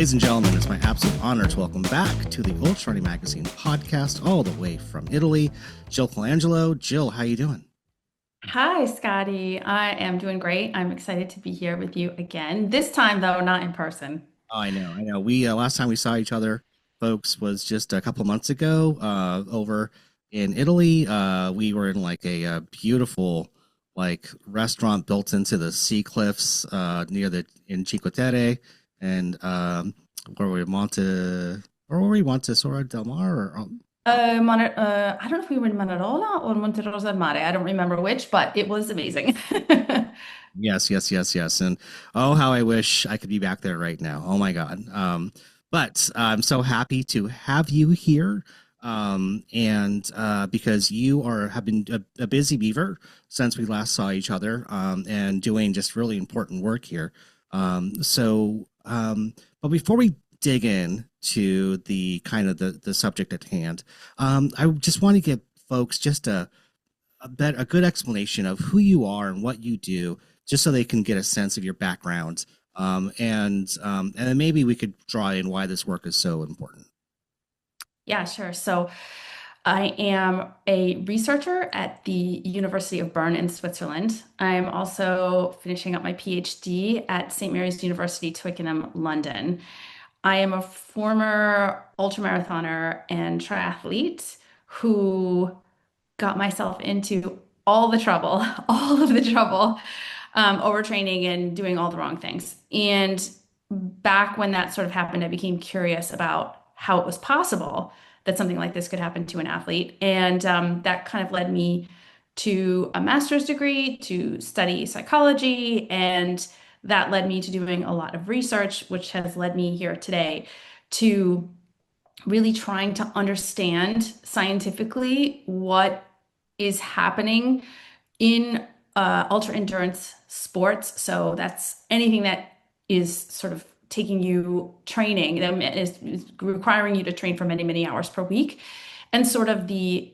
Ladies and gentlemen, it's my absolute honor to welcome back to the UltraRunning Magazine podcast, all the way from Italy, Jill Colangelo. Jill, how you doing? Hi, Scotty. I am doing great. I'm excited to be here with you again. This time, though, not in person. Oh, I know. We last time we saw each other, folks, was just a couple of months ago, over in Italy. We were in like a beautiful like restaurant built into the sea cliffs near the in Cinque Terre, and where we where were we? Montesora del Mar, or I don't know if we were in Manarola or Monterosa del Mare. I don't remember which, but it was amazing. yes. And oh, how I wish I could be back there right now. Oh my God. But I'm so happy to have you here. And because you have been a busy beaver since we last saw each other, and doing just really important work here. But before we dig in to the kind of the subject at hand, I just want to give folks just a good explanation of who you are and what you do, just so they can get a sense of your background. And then maybe we could draw in why this work is so important. Yeah, sure. So I am a researcher at the University of Bern in Switzerland. I'm also finishing up my PhD at St. Mary's University, Twickenham, London. I am a former ultramarathoner and triathlete who got myself into all the trouble, all of the trouble, overtraining and doing all the wrong things. And back when that sort of happened, I became curious about how it was possible that something like this could happen to an athlete. And that kind of led me to a master's degree to study psychology. And that led me to doing a lot of research, which has led me here today to really trying to understand scientifically what is happening in ultra endurance sports. So that's anything that is sort of taking you training, that is requiring you to train for many, many hours per week, and sort of the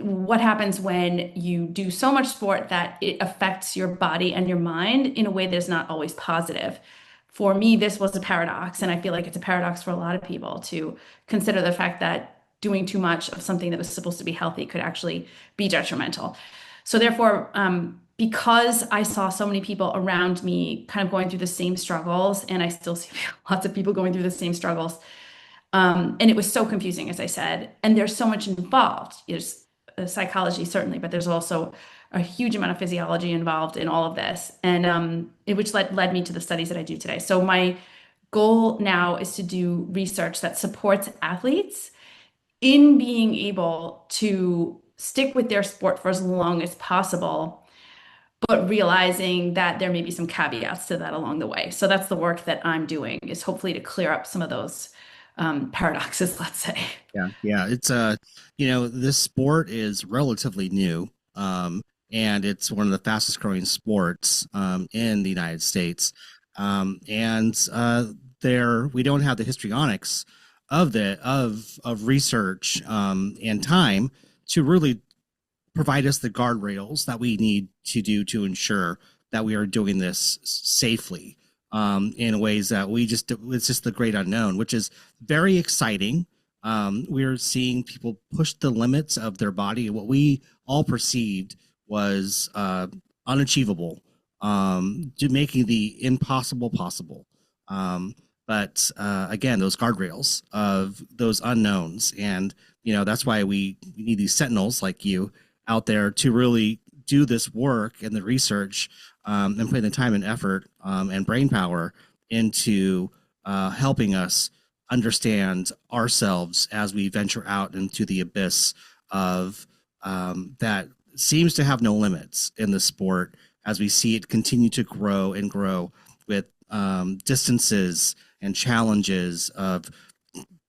what happens when you do so much sport that it affects your body and your mind in a way that's not always positive. For me, this was a paradox, and I feel like it's a paradox for a lot of people to consider the fact that doing too much of something that was supposed to be healthy could actually be detrimental. So, therefore, because I saw so many people around me kind of going through the same struggles, and I still see lots of people going through the same struggles, and it was so confusing, as I said, and there's so much involved. There's psychology, certainly, but there's also a huge amount of physiology involved in all of this, and which led me to the studies that I do today. So my goal now is to do research that supports athletes in being able to stick with their sport for as long as possible, but realizing that there may be some caveats to that along the way. So that's the work that I'm doing, is hopefully to clear up some of those paradoxes, let's say. Yeah. It's this sport is relatively new, and it's one of the fastest growing sports in the United States. And there we don't have the histrionics of research and time to really provide us the guardrails that we need to do to ensure that we are doing this safely, in ways that it's just the great unknown, which is very exciting. We're seeing people push the limits of their body, what we all perceived was unachievable, to making the impossible possible. But again, those guardrails of those unknowns, and that's why we need these sentinels like you out there to really do this work and the research, and putting the time and effort, and brain power into helping us understand ourselves as we venture out into the abyss of that seems to have no limits in the sport, as we see it continue to grow and grow with distances and challenges of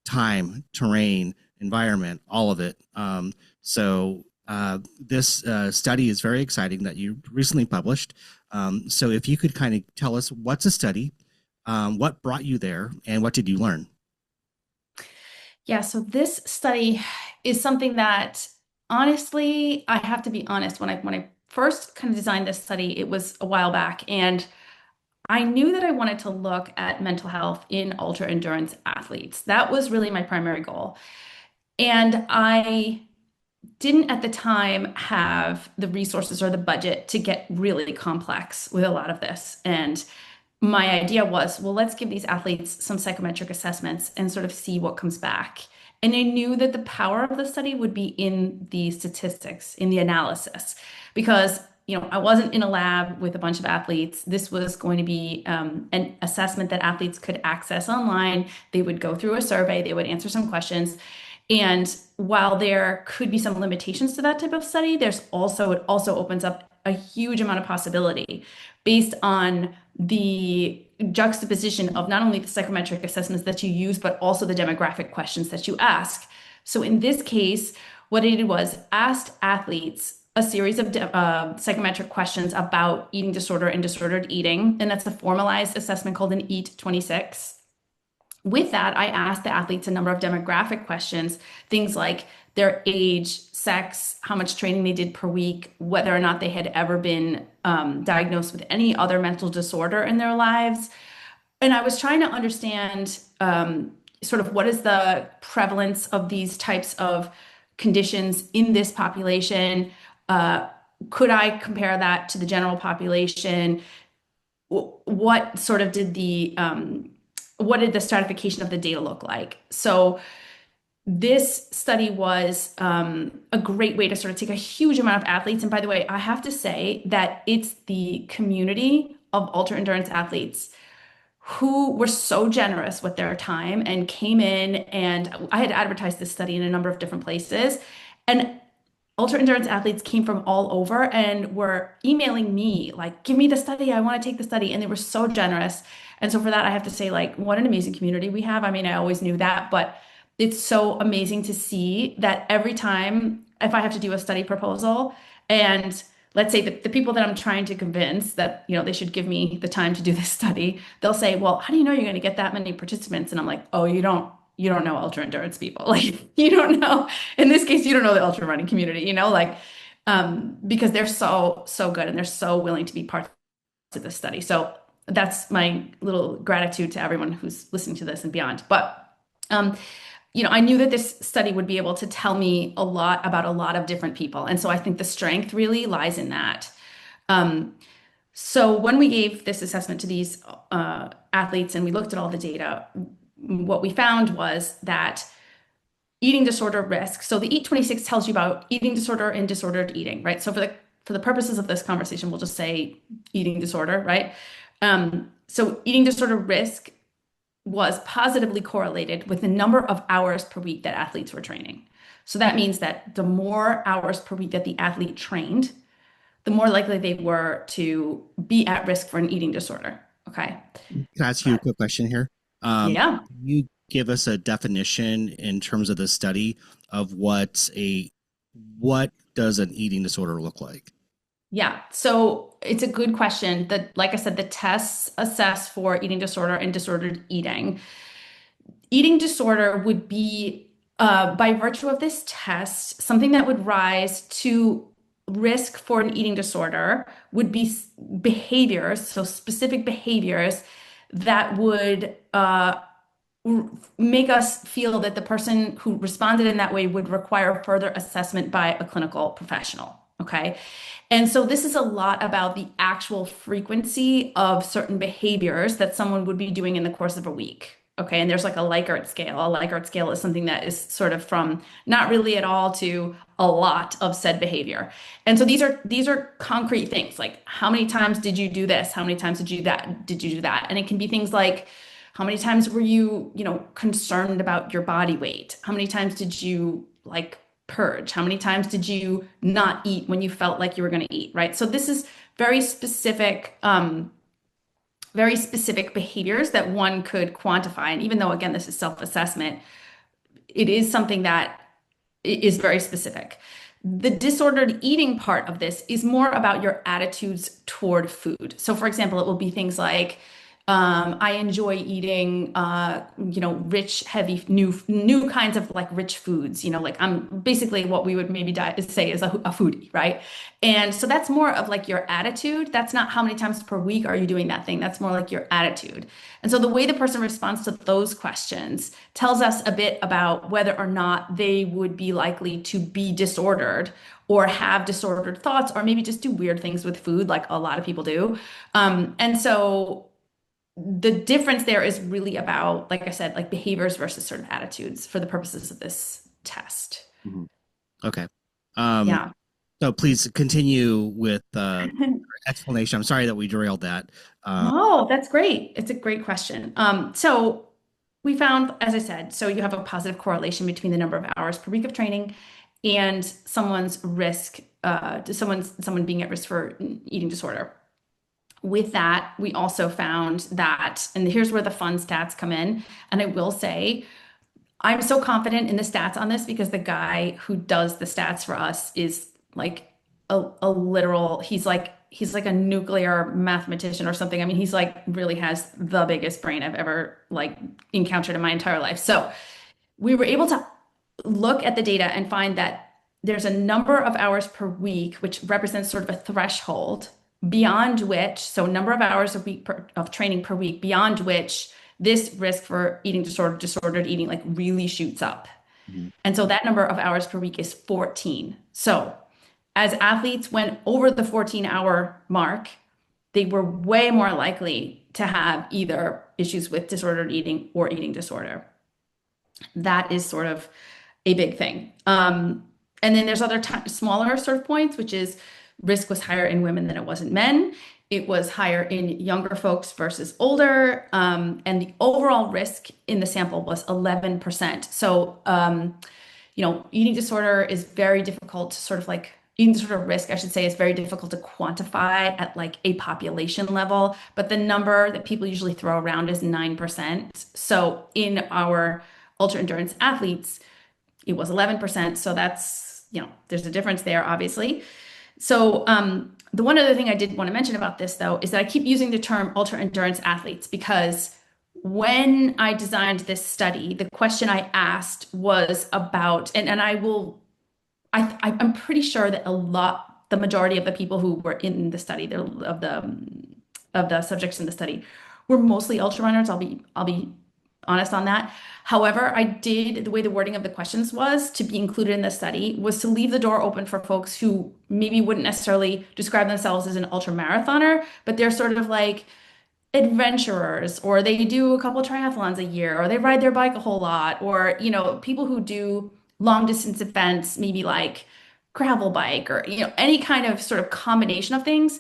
time, terrain, environment, all of it. This study is very exciting that you recently published. So if you could kind of tell us what's a study, what brought you there, and what did you learn? Yeah, so this study is something that honestly, I have to be honest, when I first kind of designed this study, it was a while back, and I knew that I wanted to look at mental health in ultra endurance athletes. That was really my primary goal. And I didn't at the time have the resources or the budget to get really complex with a lot of this. And my idea was, well, let's give these athletes some psychometric assessments and sort of see what comes back. And I knew that the power of the study would be in the statistics, in the analysis, because I wasn't in a lab with a bunch of athletes. This was going to be an assessment that athletes could access online. They would go through a survey, they would answer some questions. And while there could be some limitations to that type of study, it also opens up a huge amount of possibility based on the juxtaposition of not only the psychometric assessments that you use, but also the demographic questions that you ask. So in this case, what I did was asked athletes a series of psychometric questions about eating disorder and disordered eating, and that's a formalized assessment called an EAT 26. With that, I asked the athletes a number of demographic questions, things like their age, sex, how much training they did per week, whether or not they had ever been diagnosed with any other mental disorder in their lives. And I was trying to understand sort of what is the prevalence of these types of conditions in this population. Could I compare that to the general population? What sort of did what did the stratification of the data look like? So this study was a great way to sort of take a huge amount of athletes. And by the way, I have to say that it's the community of ultra endurance athletes who were so generous with their time and came in, and I had advertised this study in a number of different places. And ultra endurance athletes came from all over and were emailing me like, give me the study, I want to take the study. And they were so generous. And so for that, I have to say, like, what an amazing community we have. I mean, I always knew that, but it's so amazing to see that every time if I have to do a study proposal, and let's say the people that I'm trying to convince that, they should give me the time to do this study, they'll say, well, how do you know you're going to get that many participants? And I'm like, oh, you don't know ultra endurance people. Like, you don't know, in this case, you don't know the ultra running community, like, because they're so good and they're so willing to be part of this study. So that's my little gratitude to everyone who's listening to this and beyond. But, I knew that this study would be able to tell me a lot about a lot of different people. And so I think the strength really lies in that. So when we gave this assessment to these athletes and we looked at all the data, what we found was that eating disorder risk. So the EAT 26 tells you about eating disorder and disordered eating, right? So for the purposes of this conversation, we'll just say eating disorder, right? So eating disorder risk was positively correlated with the number of hours per week that athletes were training. So that means that the more hours per week that the athlete trained, the more likely they were to be at risk for an eating disorder. Okay. Can I ask you a quick question here? Yeah. You give us a definition in terms of the study of what does an eating disorder look like? Yeah, so it's a good question. Like I said, the tests assess for eating disorder and disordered eating. Eating disorder would be, by virtue of this test, something that would rise to risk for an eating disorder would be behaviors, so specific behaviors that would make us feel that the person who responded in that way would require further assessment by a clinical professional. Okay. And so this is a lot about the actual frequency of certain behaviors that someone would be doing in the course of a week. Okay. And there's like a Likert scale. A Likert scale is something that is sort of from not really at all to a lot of said behavior. And so these are concrete things like how many times did you do this? How many times did you do that? And it can be things like how many times were you, concerned about your body weight? How many times did you like purge? How many times did you not eat when you felt like you were going to eat, right? So this is very specific behaviors that one could quantify. And even though, again, this is self-assessment, it is something that is very specific. The disordered eating part of this is more about your attitudes toward food. So, for example, it will be things like I enjoy eating, rich, heavy, new kinds of like rich foods. Like I'm basically what we would maybe say is a foodie, right? And so that's more of like your attitude. That's not how many times per week are you doing that thing. That's more like your attitude. And so the way the person responds to those questions tells us a bit about whether or not they would be likely to be disordered or have disordered thoughts or maybe just do weird things with food, like a lot of people do. And so the difference there is really about, like I said, like behaviors versus sort of attitudes for the purposes of this test. Mhm. Okay. Um, Yeah. so please continue with explanation. I'm sorry that we derailed that. Uh, No, that's great. It's a great question. So we found, as I said, so you have a positive correlation between the number of hours per week of training and someone's risk, to someone being at risk for eating disorder. With that, we also found that, and here's where the fun stats come in. And I will say, I'm so confident in the stats on this because the guy who does the stats for us is like a literal, he's like a nuclear mathematician or something. I mean, he's like really has the biggest brain I've ever like encountered in my entire life. So we were able to look at the data and find that there's a number of hours per week, which represents sort of a threshold beyond which, so number of hours a week of training per week, beyond which this risk for eating disorder, disordered eating, like really shoots up. mhm, And so that number of hours per week is 14. So as athletes went over the 14-hour mark, they were way more likely to have either issues with disordered eating or eating disorder. That is sort of a big thing. And then there's other smaller sort of points, which is risk was higher in women than it was in men. It was higher in younger folks versus older. And the overall risk in the sample was 11%. So, eating disorder is very difficult to sort of like, eating disorder risk, I should say, is very difficult to quantify at like a population level. But the number that people usually throw around is 9%. So in our ultra endurance athletes, it was 11%. So that's, there's a difference there, obviously. So the one other thing I did want to mention about this, though, is that I keep using the term ultra endurance athletes because when I designed this study, the question I asked was about, and I'm pretty sure that the majority of the people who were in the study, of the subjects in the study, were mostly ultra runners. I'll be honest on that. However, the way the wording of the questions was to be included in the study was to leave the door open for folks who maybe wouldn't necessarily describe themselves as an ultra marathoner, but they're sort of like adventurers, or they do a couple triathlons a year, or they ride their bike a whole lot, or, people who do long distance events, maybe like gravel bike or, any kind of sort of combination of things.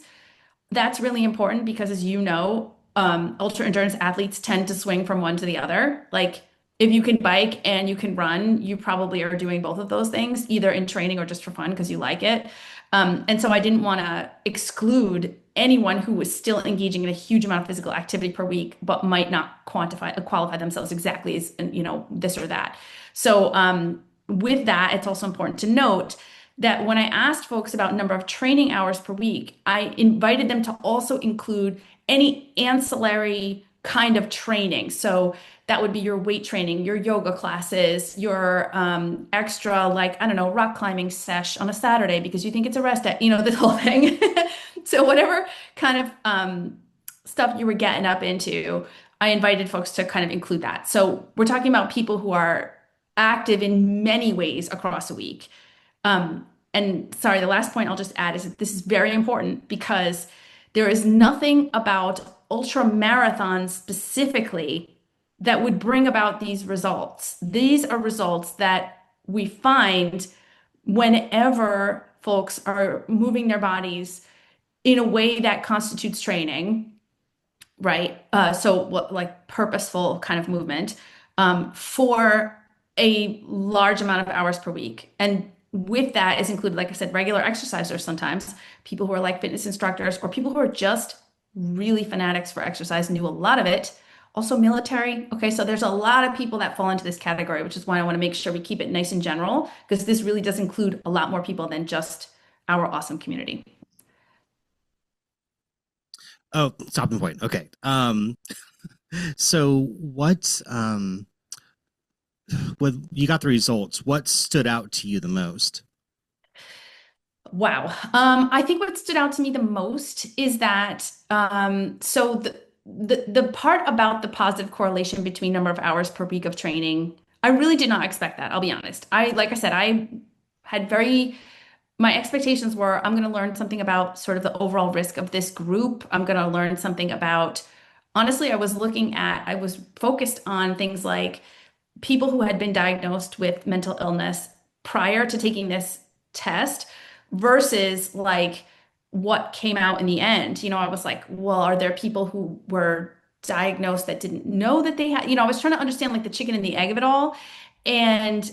That's really important because, as you know, ultra endurance athletes tend to swing from one to the other. Like, if you can bike and you can run, you probably are doing both of those things, either in training or just for fun because you like it. And so I didn't want to exclude anyone who was still engaging in a huge amount of physical activity per week, but might not qualify themselves exactly as, this or that. So, with that, it's also important to note that when I asked folks about number of training hours per week, I invited them to also include any ancillary kind of training. So that would be your weight training, your yoga classes, your extra, like, I don't know, rock climbing sesh on a Saturday because you think it's a rest day, this whole thing. So whatever kind of stuff you were getting up into, I invited folks to kind of include that. So we're talking about people who are active in many ways across a week. And sorry, the last point I'll just add is that this is very important because there is nothing about ultra marathons specifically that would bring about these results. These are results that we find whenever folks are moving their bodies in a way that constitutes training, right? So what like purposeful kind of movement for a large amount of hours per week. And with that is included, like I said, regular exercisers sometimes, people who are like fitness instructors or people who are just really fanatics for exercise and do a lot of it. Also military. Okay, so there's a lot of people that fall into this category, which is why I want to make sure we keep it nice and general, because this really does include a lot more people than just our awesome community. Oh, stopping point. Okay. So when you got the results, what stood out to you the most? Wow. I think what stood out to me the most is that so the part about the positive correlation between number of hours per week of training, I really did not expect that. I'll be honest. Like I said, I had very my expectations were I'm going to learn something about sort of the overall risk of this group. I'm going to learn something about, honestly, I was focused on things like people who had been diagnosed with mental illness prior to taking this test versus like what came out in the end. I was like, well, are there people who were diagnosed that didn't know that they had, I was trying to understand like the chicken and the egg of it all. And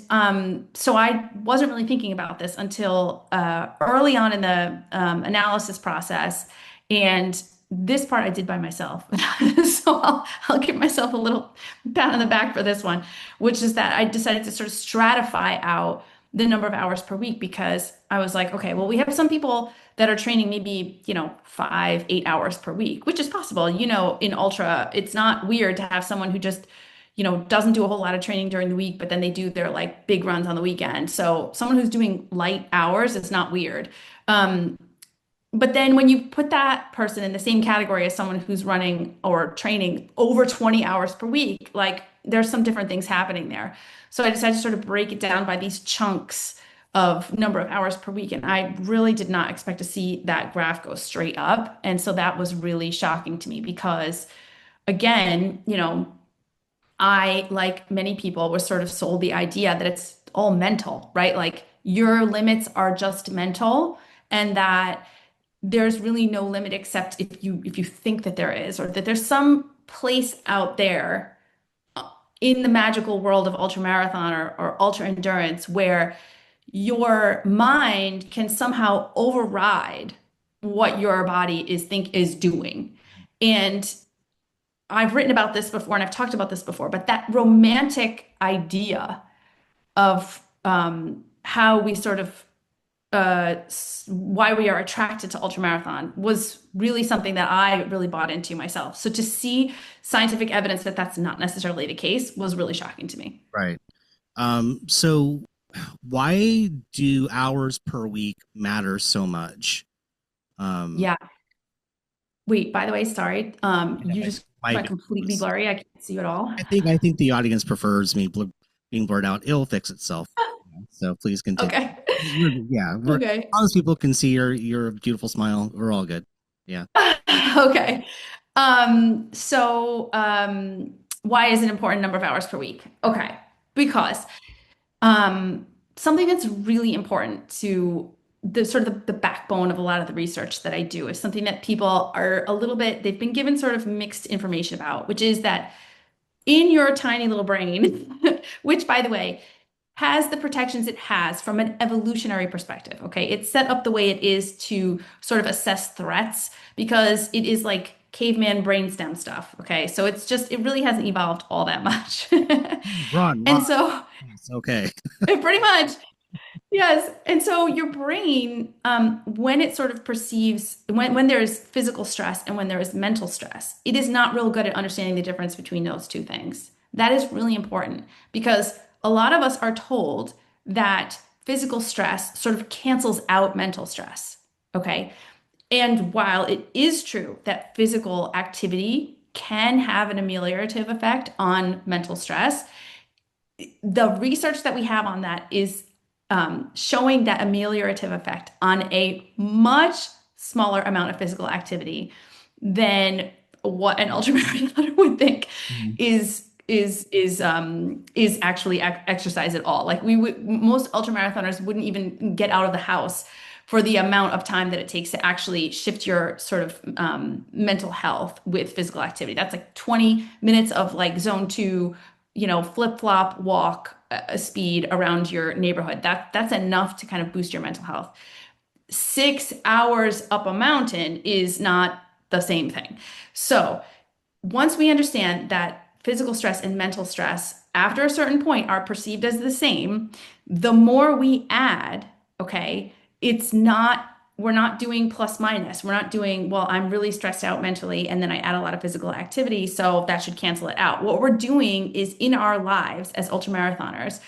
so I wasn't really thinking about this until early on in the analysis process. And this part I did by myself. So I'll give myself a little pat on the back for this one, which is that I decided to sort of stratify out the number of hours per week because I was like, okay, well, we have some people that are training maybe, 5, 8 hours per week, which is possible. In ultra, it's not weird to have someone who just, doesn't do a whole lot of training during the week, but then they do their like big runs on the weekend. So someone who's doing light hours is not weird. Um, but then when you put that person in the same category as someone who's running or training over 20 hours per week, like there's some different things happening there. So I decided to sort of break it down by these chunks of number of hours per week. And I really did not expect to see that graph go straight up. And so that was really shocking to me because, again, I, like many people, was sort of sold the idea that it's all mental, right? Like your limits are just mental and that there's really no limit except if you think that there is or that there's some place out there in the magical world of ultramarathon or ultra endurance where your mind can somehow override what your body is doing. And I've written about this before and I've talked about this before, but that romantic idea of how we sort of why we are attracted to ultramarathon was really something that I really bought into myself. So to see scientific evidence that that's not necessarily the case was really shocking to me. Right. So why do hours per week matter so much? Um, Yeah. Wait, by the way, sorry. You just my went completely blurry. I can't see you at all. I think the audience prefers me being blurred out. It'll fix itself. So please continue. Okay. Yeah, as Okay. long as people can see your beautiful smile, we're all good. Yeah. Okay. Why is it important number of hours per week? Okay. Because something that's really important to the sort of the backbone of a lot of the research that I do is something that people are a little bit, they've been given sort of mixed information about, which is that in your tiny little brain, which by the way, has the protections it has from an evolutionary perspective. Okay. It's set up the way it is to sort of assess threats because it is like caveman brainstem stuff. Okay. So it really hasn't evolved all that much. Run. And so Yes, okay. pretty much, yes. And so your brain, when it sort of perceives, when there is physical stress and when there is mental stress, it is not real good at understanding the difference between those two things. That is really important because a lot of us are told that physical stress sort of cancels out mental stress. Okay. And while it is true that physical activity can have an ameliorative effect on mental stress, the research that we have on that is showing that ameliorative effect on a much smaller amount of physical activity than what an ultramarathoner would think Mhm. is actually exercise at all. Like most ultramarathoners wouldn't even get out of the house for the amount of time that it takes to actually shift your sort of mental health with physical activity. That's like 20 minutes of like zone two, flip-flop walk speed around your neighborhood. That's enough to kind of boost your mental health. 6 hours up a mountain is not the same thing. So once we understand that physical stress and mental stress after a certain point are perceived as the same, the more we add, okay, it's not we're not doing plus minus. We're not doing, well, I'm really stressed out mentally and then I add a lot of physical activity, so that should cancel it out. What we're doing is in our lives as ultramarathoners,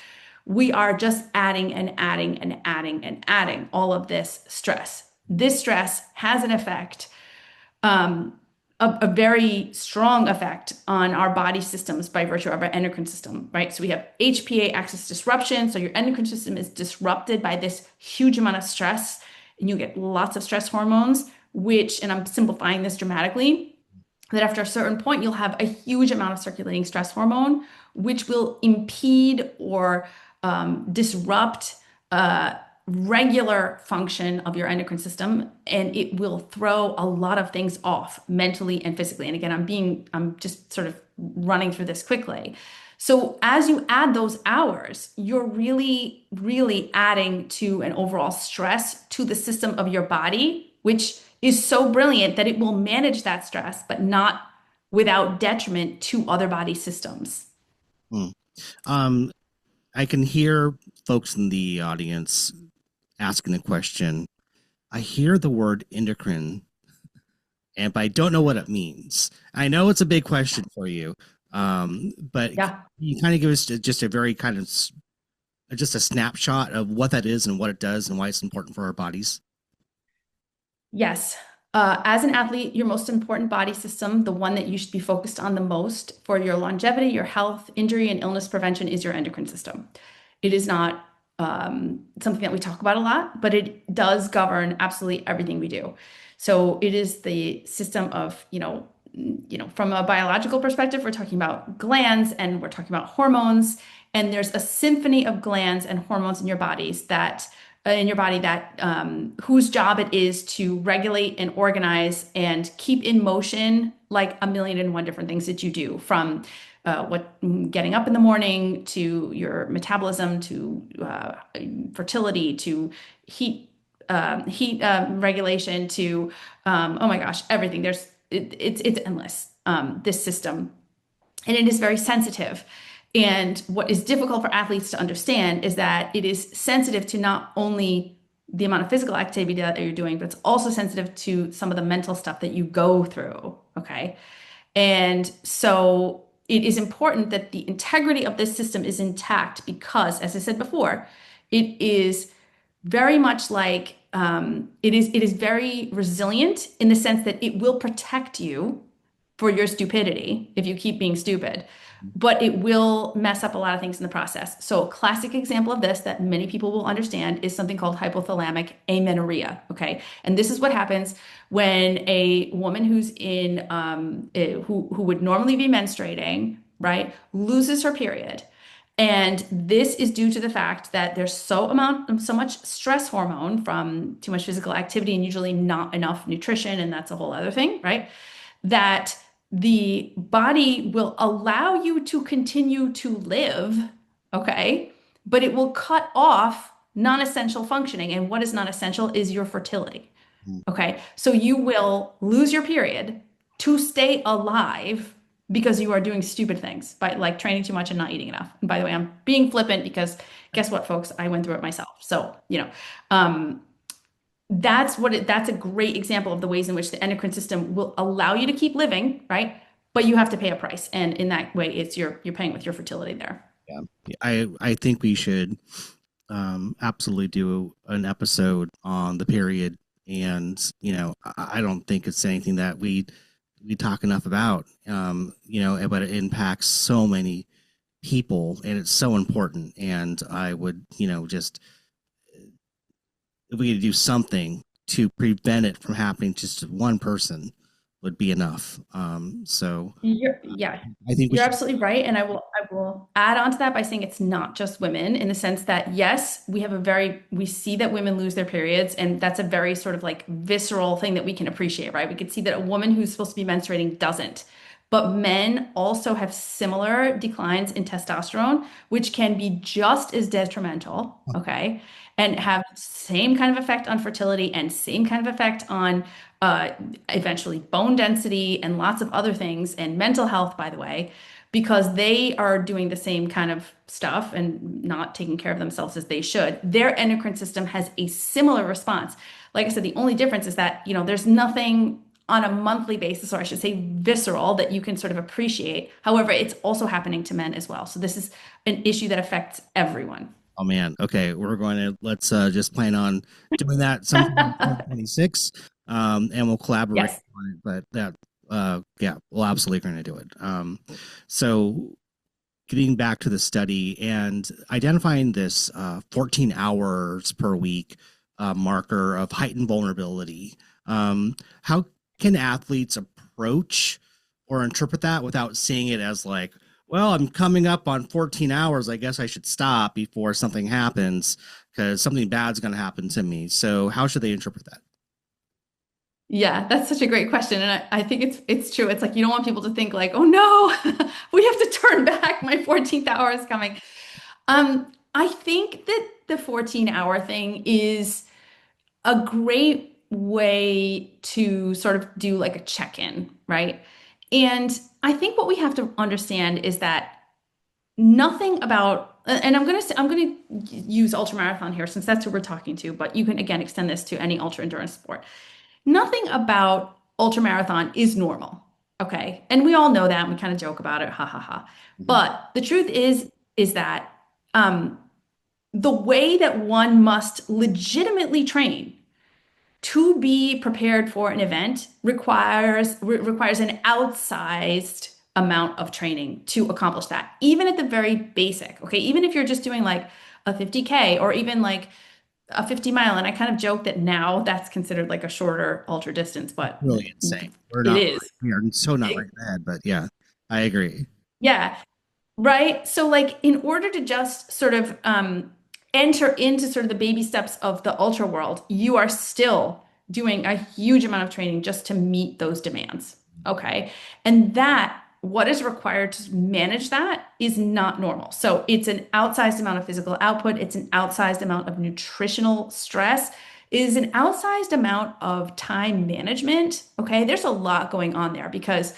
we are just adding and adding and adding and adding all of this stress. This stress has an effect, um, a very strong effect on our body systems by virtue of our endocrine system, right? So we have HPA axis disruption. So your endocrine system is disrupted by this huge amount of stress, and you get lots of stress hormones, which, and I'm simplifying this dramatically, that after a certain point, you'll have a huge amount of circulating stress hormone, which will impede or disrupt regular function of your endocrine system, and it will throw a lot of things off mentally and physically. And again, I'm just sort of running through this quickly. So as you add those hours, you're really, really adding to an overall stress to the system of your body, which is so brilliant that it will manage that stress, but not without detriment to other body systems. Hmm. Um, I can hear folks in the audience asking the question. I hear the word endocrine, and but I don't know what it means. I know it's a big question for you, but Yeah. you kind of give us just a very kind of just a snapshot of what that is and what it does and why it's important for our bodies. Yes. As an athlete, your most important body system, the one that you should be focused on the most for your longevity, your health, injury, and illness prevention is your endocrine system. It is not something that we talk about a lot, but it does govern absolutely everything we do. So it is the system of, from a biological perspective, we're talking about glands and we're talking about hormones, and there's a symphony of glands and hormones in your body that whose job it is to regulate and organize and keep in motion like a million and one different things that you do, from what getting up in the morning to your metabolism to fertility to heat regulation to oh my gosh, everything. It's endless, this system, and it is very sensitive. And what is difficult for athletes to understand is that it is sensitive to not only the amount of physical activity that you're doing, but it's also sensitive to some of the mental stuff that you go through. Okay. And so it is important that the integrity of this system is intact because, as I said before, it is very much like it is very resilient in the sense that it will protect you for your stupidity if you keep being stupid, but it will mess up a lot of things in the process. So, a classic example of this that many people will understand is something called hypothalamic amenorrhea. Okay, and this is what happens when a woman who would normally be menstruating, right, loses her period. And this is due to the fact that there's so much stress hormone from too much physical activity and usually not enough nutrition, and that's a whole other thing, right? That the body will allow you to continue to live, okay? But it will cut off non-essential functioning. And what is non-essential is your fertility. Okay. So you will lose your period to stay alive because you are doing stupid things by like training too much and not eating enough. And by the way, I'm being flippant because guess what, folks? I went through it myself. So, um, that's a great example of the ways in which the endocrine system will allow you to keep living, right? But you have to pay a price. And in that way, it's you're paying with your fertility there. Yeah, I think we should absolutely do an episode on the period, and I don't think it's anything that we talk enough about. But it impacts so many people, and it's so important. And I would, just if we could do something to prevent it from happening just to one person would be enough. Yeah, I think we you're should. absolutely right. And I will add on to that by saying it's not just women in the sense that, yes, we see that women lose their periods, and that's a very sort of like visceral thing that we can appreciate, right? We could see that a woman who's supposed to be menstruating doesn't. But men also have similar declines in testosterone, which can be just as detrimental, okay? And have same kind of effect on fertility and same kind of effect on uh, eventually bone density and lots of other things and mental health, by the way. because they are doing the same kind of stuff and not taking care of themselves as they should. Their endocrine system has a similar response. Like I said, the only difference is that, there's nothing on a monthly basis, or I should say visceral, that you can sort of appreciate. However, it's also happening to men as well. So this is an issue that affects everyone. Oh man. Okay, we're going to let's just plan on doing that sometime in 2026, and we'll collaborate Yes. on it. But that, yeah, we're absolutely going to do it. So getting back to the study and identifying this 14 hours per week marker of heightened vulnerability, how can athletes approach or interpret that without seeing it as like, well, I'm coming up on 14 hours. I guess I should stop before something happens because something bad's going to happen to me. So, how should they interpret that? Yeah, that's such a great question. And I think it's true. It's like you don't want people to think like, oh no, we have to turn back. My 14th hour is coming. I think that the 14-hour thing is a great way to sort of do like a check-in, right? And I think what we have to understand is that nothing about, and I'm gonna use ultramarathon here since that's who we're talking to, but you can again extend this to any ultra endurance sport. Nothing about ultramarathon is normal. Okay. And we all know that. And we kind of joke about it. Ha ha ha. Mhm. But the truth is that um, the way that one must legitimately train to be prepared for an event requires an outsized amount of training to accomplish that. Even at the very basic. Okay. Even if you're just doing like a 50K or even like a 50 mile. And I kind of joke that now that's considered like a shorter ultra distance, but Really insane. We're it not, is. we are so not right in that, but yeah, I agree. Yeah. Right. So, like, in order to just sort of enter into sort of the baby steps of the ultra world, you are still doing a huge amount of training just to meet those demands. Okay. And what is required to manage that is not normal. So, it's an outsized amount of physical output, it's an outsized amount of nutritional stress. It is an outsized amount of time management. Okay. There's a lot going on there because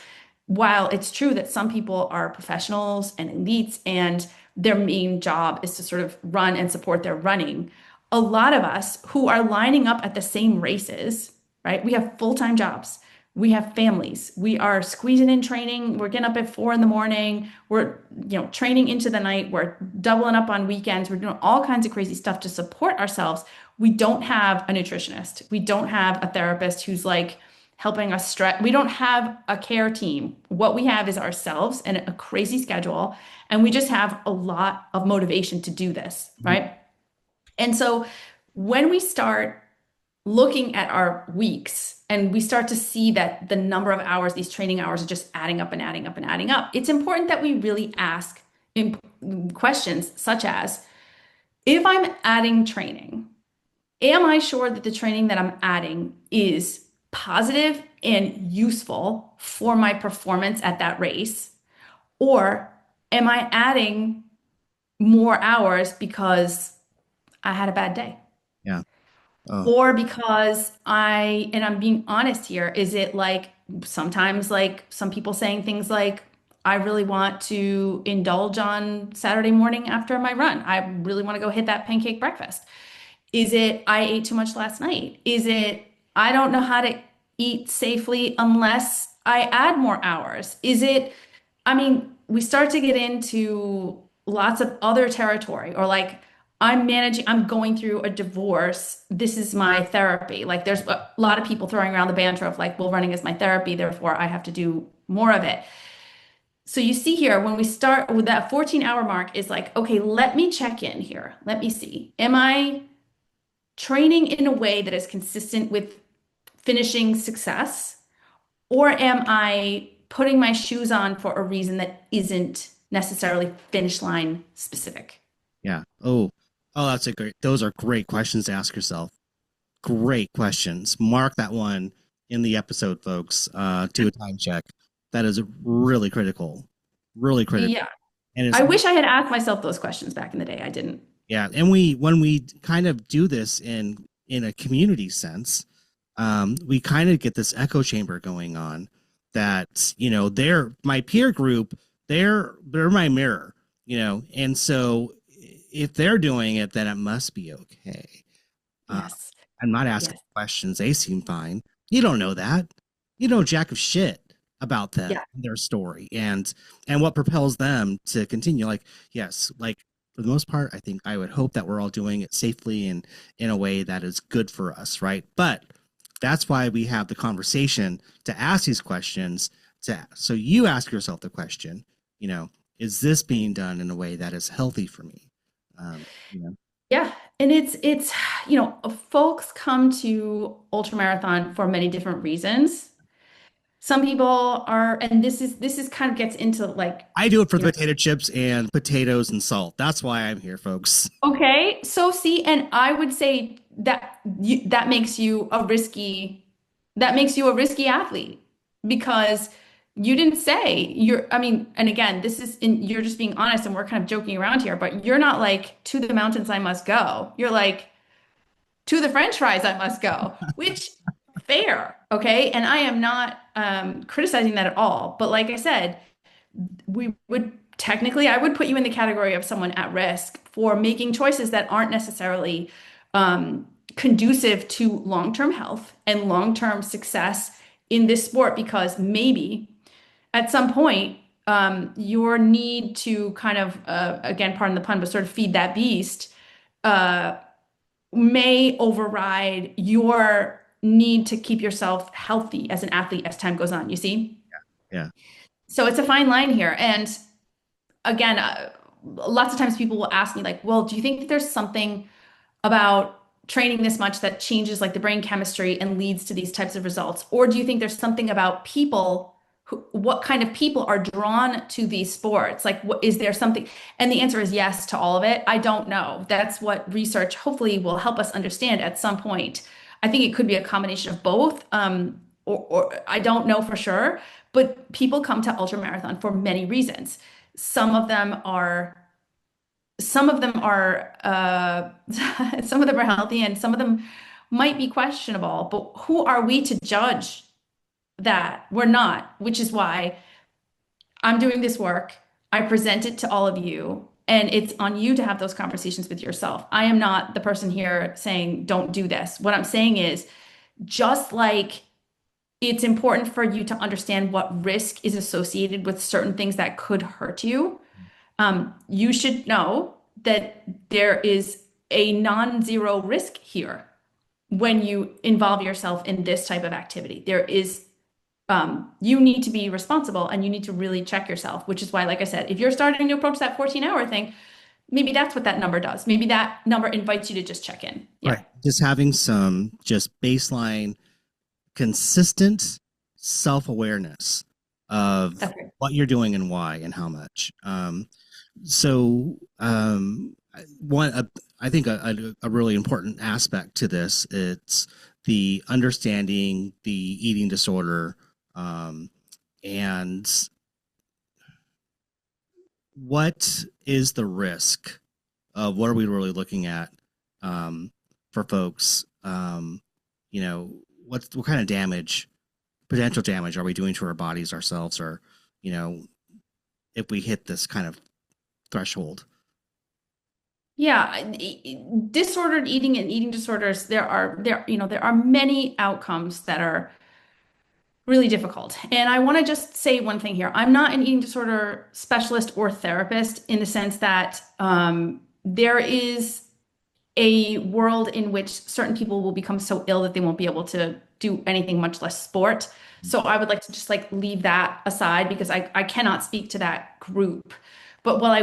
while it's true that some people are professionals and elites and their main job is to sort of run and support their running, a lot of us who are lining up at the same races, right? We have full-time jobs. We have families. We are squeezing in training. We're getting up at 4 in the morning. We're, training into the night. We're doubling up on weekends. We're doing all kinds of crazy stuff to support ourselves. We don't have a nutritionist. We don't have a therapist who's like, helping us stretch. We don't have a care team. What we have is ourselves and a crazy schedule. And we just have a lot of motivation to do this, Mhm. right? And so when we start looking at our weeks and we start to see that the number of hours, these training hours are just adding up and adding up and adding up, it's important that we really ask questions such as, if I'm adding training, am I sure that the training that I'm adding is positive and useful for my performance at that race? Or am I adding more hours because I had a bad day? Yeah. Oh, Or because and I'm being honest here, is it like sometimes like some people saying things like, I really want to indulge on Saturday morning after my run. I really want to go hit that pancake breakfast. Is it I ate too much last night? Is it I don't know how to eat safely unless I add more hours? Is it, I mean, we start to get into lots of other territory or like I'm going through a divorce. This is my therapy. Like there's a lot of people throwing around the banter of like, well, running is my therapy, therefore I have to do more of it. So you see here, when we start with that 14-hour mark is like, okay, let me check in here. Let me see. Am I training in a way that is consistent with finishing success? Or am I putting my shoes on for a reason that isn't necessarily finish line specific? yeah. Oh, that's a great. Those are great questions to ask yourself. Great questions. Mark that one in the episode, folks. Do a time check. That is really critical. Really critical. Yeah. And it's I wish I had asked myself those questions back in the day. I didn't. yeah. And when we kind of do this in a community sense, we kind of get this echo chamber going on that they're my peer group. they're my mirror, and so if they're doing it, then it must be okay. uh, Yes. I'm not asking Yes. questions. They seem fine. You don't know that. You know jack of shit about them, Yeah. their story, and what propels them to continue. Like, yes, like for the most part, I think I would hope that we're all doing it safely and in a way that is good for us, right? But that's why we have the conversation to ask these questions. So you ask yourself the question, you know, is this being done in a way that is healthy for me? You know, Yeah. And folks come to ultramarathon for many different reasons. Some people are, and this is kind of gets into like I do it for the your potato chips and potatoes and salt. That's why I'm here, folks. okay. So see, and I would say that makes you a risky athlete because you didn't say I mean, and again, you're just being honest and we're kind of joking around here, but you're not like to the mountains I must go. You're like to the French fries I must go, which fair, okay? And I am not criticizing that at all. But like I said, I would put you in the category of someone at risk for making choices that aren't necessarily conducive to long-term health and long-term success in this sport because maybe at some point your need to kind of again, pardon the pun, but sort of feed that beast uh, may override your need to keep yourself healthy as an athlete as time goes on, you see? Yeah. So it's a fine line here. And again, lots of times people will ask me, like, well, do you think that there's something about training this much that changes like the brain chemistry and leads to these types of results? Or do you think there's something about what kind of people are drawn to these sports? Like, is there something? And the answer is yes to all of it. I don't know. That's what research hopefully will help us understand at some point. I think it could be a combination of both, or I don't know for sure. But people come to ultramarathon for many reasons. Some of them are some of them are some of them are healthy and some of them might be questionable, but who are we to judge that? We're not, which is why I'm doing this work. I present it to all of you, and it's on you to have those conversations with yourself. I am not the person here saying don't do this. What I'm saying is just like it's important for you to understand what risk is associated with certain things that could hurt you. You should know that there is a non-zero risk here when you involve yourself in this type of activity. You need to be responsible and you need to really check yourself, which is why, like I said, if you're starting to approach that 14-hour thing, maybe that's what that number does. Maybe that number invites you to just check in. Yeah. Right. Just having some just baseline, consistent self awareness of That's right. what you're doing and why and how much. So, one, I think a really important aspect to this, it's the understanding the eating disorder, and what is the risk of what are we really looking at, for folks? What kind of damage, potential damage, are we doing to our bodies, ourselves, or you know, if we hit this kind of threshold? Yeah, disordered eating and eating disorders, there are many outcomes that are really difficult. And I want to just say one thing here. I'm not an eating disorder specialist or therapist in the sense that there is a world in which certain people will become so ill that they won't be able to do anything, much less sport. So I would like to just like leave that aside because I cannot speak to that group. But what I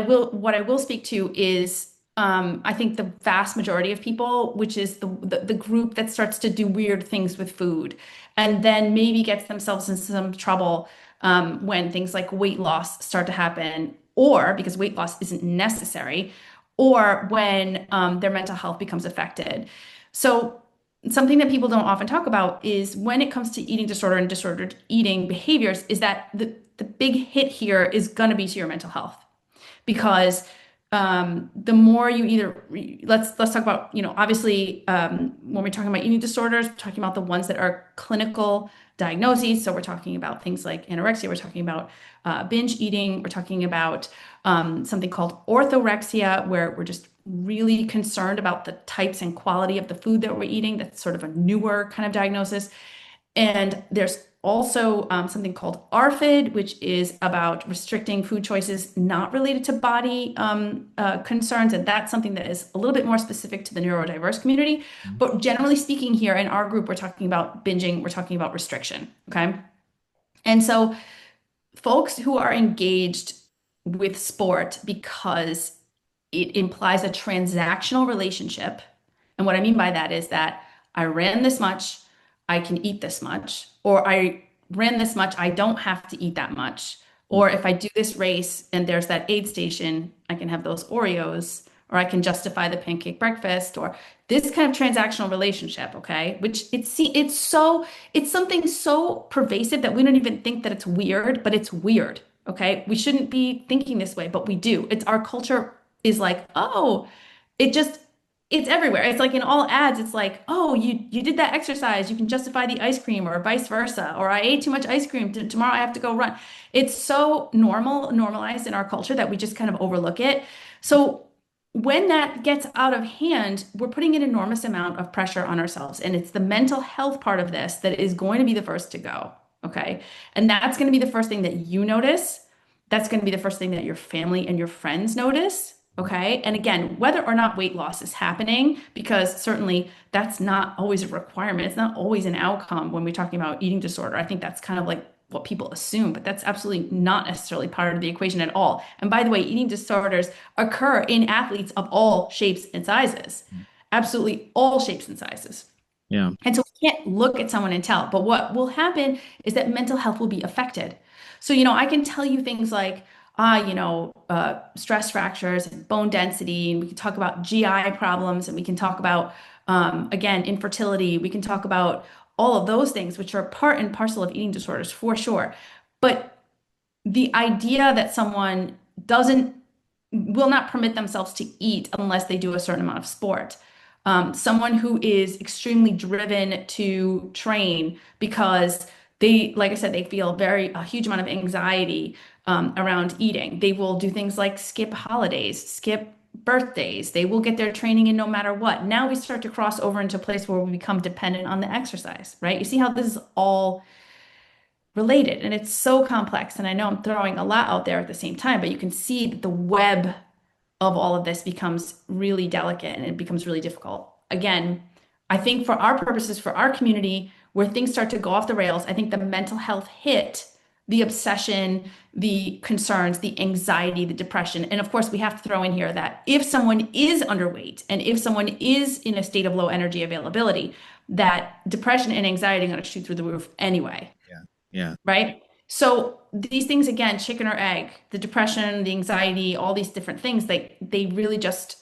will speak to is I think the vast majority of people, which is the group that starts to do weird things with food and then maybe gets themselves in some trouble when things like weight loss start to happen, or because weight loss isn't necessary, or when their mental health becomes affected. So, something that people don't often talk about is when it comes to eating disorder and disordered eating behaviors, is that the big hit here is going to be to your mental health because the more you either let's talk about, obviously, when we're talking about eating disorders, we're talking about the ones that are clinical diagnoses. So we're talking about things like anorexia, we're talking about binge eating, we're talking about something called orthorexia, where we're just really concerned about the types and quality of the food that we're eating. That's sort of a newer kind of diagnosis. And there's also something called ARFID, which is about restricting food choices not related to body concerns. And that's something that is a little bit more specific to the neurodiverse community. But generally speaking, here in our group, we're talking about binging, we're talking about restriction. Okay. And so folks who are engaged with sport because it implies a transactional relationship. And what I mean by that is that I ran this much, I can eat this much, or I ran this much, I don't have to eat that much. Or if I do this race and there's that aid station, I can have those Oreos, or I can justify the pancake breakfast, or this kind of transactional relationship, okay? Which it's something so pervasive that we don't even think that it's weird, but it's weird, okay? We shouldn't be thinking this way, but we do. It's our culture is like, oh, it just it's everywhere. It's like in all ads, it's like, oh, you did that exercise, you can justify the ice cream, or vice versa, or I ate too much ice cream, tomorrow I have to go run. It's so normalized in our culture that we just kind of overlook it. So when that gets out of hand, we're putting an enormous amount of pressure on ourselves, and it's the mental health part of this that is going to be the first to go. Okay. And that's going to be the first thing that you notice. That's going to be the first thing that your family and your friends notice. Okay. And again, whether or not weight loss is happening, because certainly that's not always a requirement. It's not always an outcome when we're talking about eating disorder. I think that's kind of like what people assume, but that's absolutely not necessarily part of the equation at all. And by the way, eating disorders occur in athletes of all shapes and sizes, absolutely all shapes and sizes. Yeah. And so we can't look at someone and tell. But what will happen is that mental health will be affected. So, I can tell you things like, stress fractures and bone density, and we can talk about GI problems, and we can talk about, again, infertility. We can talk about all of those things, which are part and parcel of eating disorders for sure. But the idea that someone doesn't will not permit themselves to eat unless they do a certain amount of sport. Someone who is extremely driven to train because they, like I said, they feel a huge amount of anxiety around eating. They will do things like skip holidays, skip birthdays. They will get their training in no matter what. Now we start to cross over into a place where we become dependent on the exercise, right? You see how this is all related, and it's so complex. And I know I'm throwing a lot out there at the same time, but you can see that the web of all of this becomes really delicate and it becomes really difficult. Again, I think for our purposes, for our community, where things start to go off the rails, I think the mental health hit, the obsession, the concerns, the anxiety, the depression. And of course, we have to throw in here that if someone is underweight and if someone is in a state of low energy availability, that depression and anxiety are going to shoot through the roof anyway. Yeah. Yeah. Right? So these things, again, chicken or egg, the depression, the anxiety, all these different things, they really just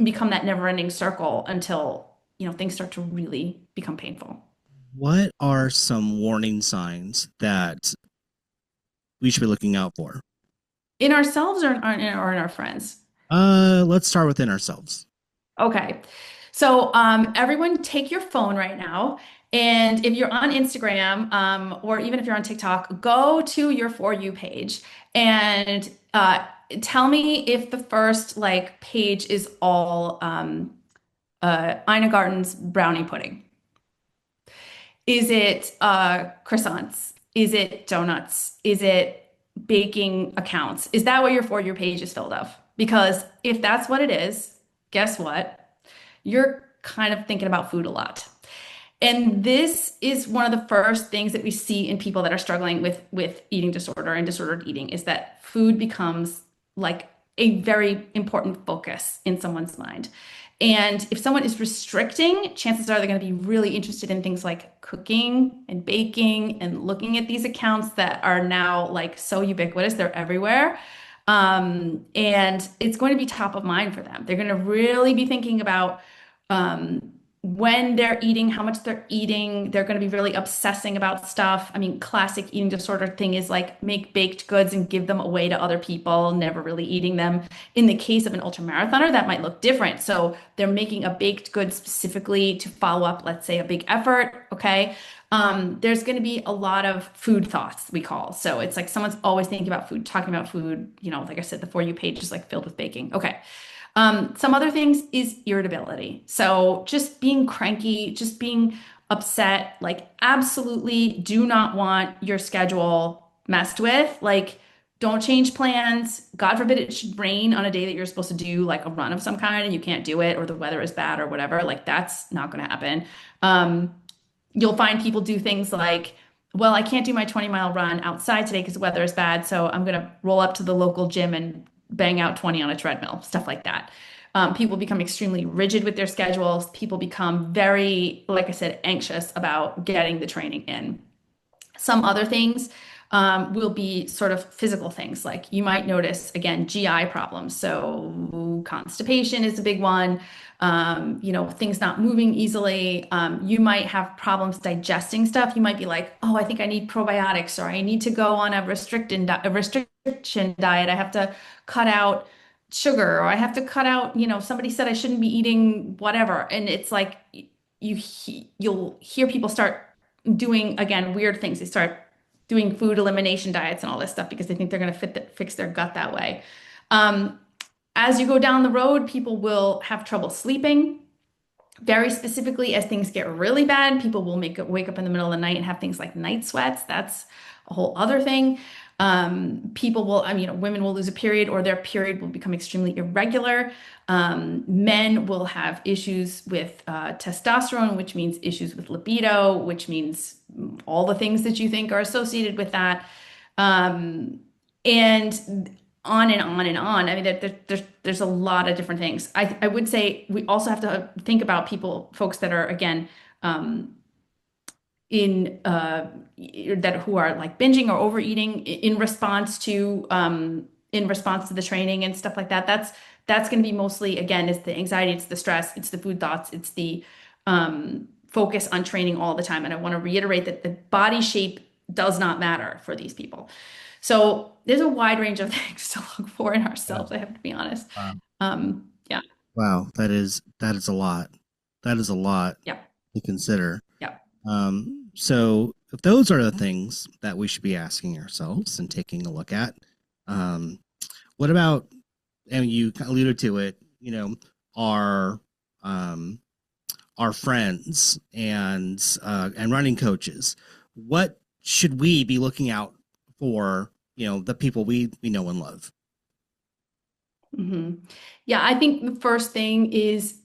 become that never-ending circle until, things start to really become painful. What are some warning signs that we should be looking out for? In ourselves or in our friends? Let's start within ourselves. Okay. So everyone take your phone right now. And if you're on Instagram, or even if you're on TikTok, go to your For You page and tell me if the first like page is all Ina Garten's brownie pudding. Is it croissants? Is it donuts? Is it baking accounts? Is that what your For You page is filled of? Because if that's what it is, guess what? You're kind of thinking about food a lot. And this is one of the first things that we see in people that are struggling with eating disorder and disordered eating is that food becomes like a very important focus in someone's mind. And if someone is restricting, chances are they're going to be really interested in things like cooking and baking and looking at these accounts that are now like so ubiquitous, they're everywhere. And it's going to be top of mind for them. They're going to really be thinking about when they're eating, how much they're eating. They're going to be really obsessing about stuff. I mean, classic eating disorder thing is like make baked goods and give them away to other people, never really eating them. In the case of an ultramarathoner, that might look different. So they're making a baked good specifically to follow up, let's say, a big effort. Okay. There's going to be a lot of food thoughts, we call. So it's like someone's always thinking about food, talking about food. Like I said, the For You page is like filled with baking. Okay. Some other things is irritability. So just being cranky, just being upset, like absolutely do not want your schedule messed with. Like don't change plans. God forbid it should rain on a day that you're supposed to do like a run of some kind and you can't do it or the weather is bad or whatever. Like that's not going to happen. You'll find people do things like, well, I can't do my 20-mile run outside today because the weather is bad, so I'm going to roll up to the local gym and bang out 20 on a treadmill, stuff like that. People become extremely rigid with their schedules. People become very, like I said, anxious about getting the training in. Some other things will be sort of physical things, like you might notice again GI problems. So constipation is a big one. Things not moving easily. You might have problems digesting stuff. You might be like, oh, I think I need probiotics, or I need to go on a restriction diet. I have to cut out sugar, or I have to cut out. Somebody said I shouldn't be eating whatever, and it's like you'll hear people start doing again weird things. They start doing food elimination diets and all this stuff because they think they're going to fix their gut that way. Um, as you go down the road, people will have trouble sleeping. Very specifically, as things get really bad, people will wake up in the middle of the night and have things like night sweats. That's a whole other thing. People will, women will lose a period or their period will become extremely irregular. Men will have issues with testosterone, which means issues with libido, which means all the things that you think are associated with that. And on and on and on. I mean, there's a lot of different things. I would say we also have to think about folks that are, again, in that who are like binging or overeating in response to the training and stuff like that. That's going to be mostly, again, it's the anxiety, it's the stress, it's the food thoughts, it's the focus on training all the time. And I want to reiterate that the body shape does not matter for these people. So there's a wide range of things to look for in Yeah. ourselves, I have to be honest. Wow. Yeah, Wow, that is a lot. That is a lot yeah, to consider. yeah. So if those are the things that we should be asking ourselves and taking a look at, um, what about, and you alluded to it, our um, our friends and running coaches. What should we be looking out for? The people we know and love. hmm Yeah, I think the first thing is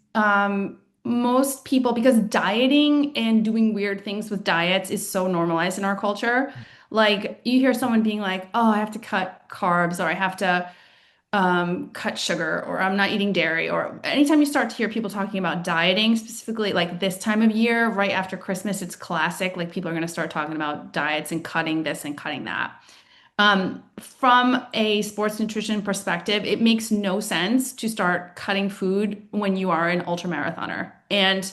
most people, because dieting and doing weird things with diets is so normalized in our culture. Like you hear someone being like, oh, I have to cut carbs, or I have to cut sugar, or I'm not eating dairy, or anytime you start to hear people talking about dieting, specifically like this time of year, right after Christmas, it's classic. Like people are going to start talking about diets and cutting this and cutting that. From a sports nutrition perspective, it makes no sense to start cutting food when you are an ultramarathoner. And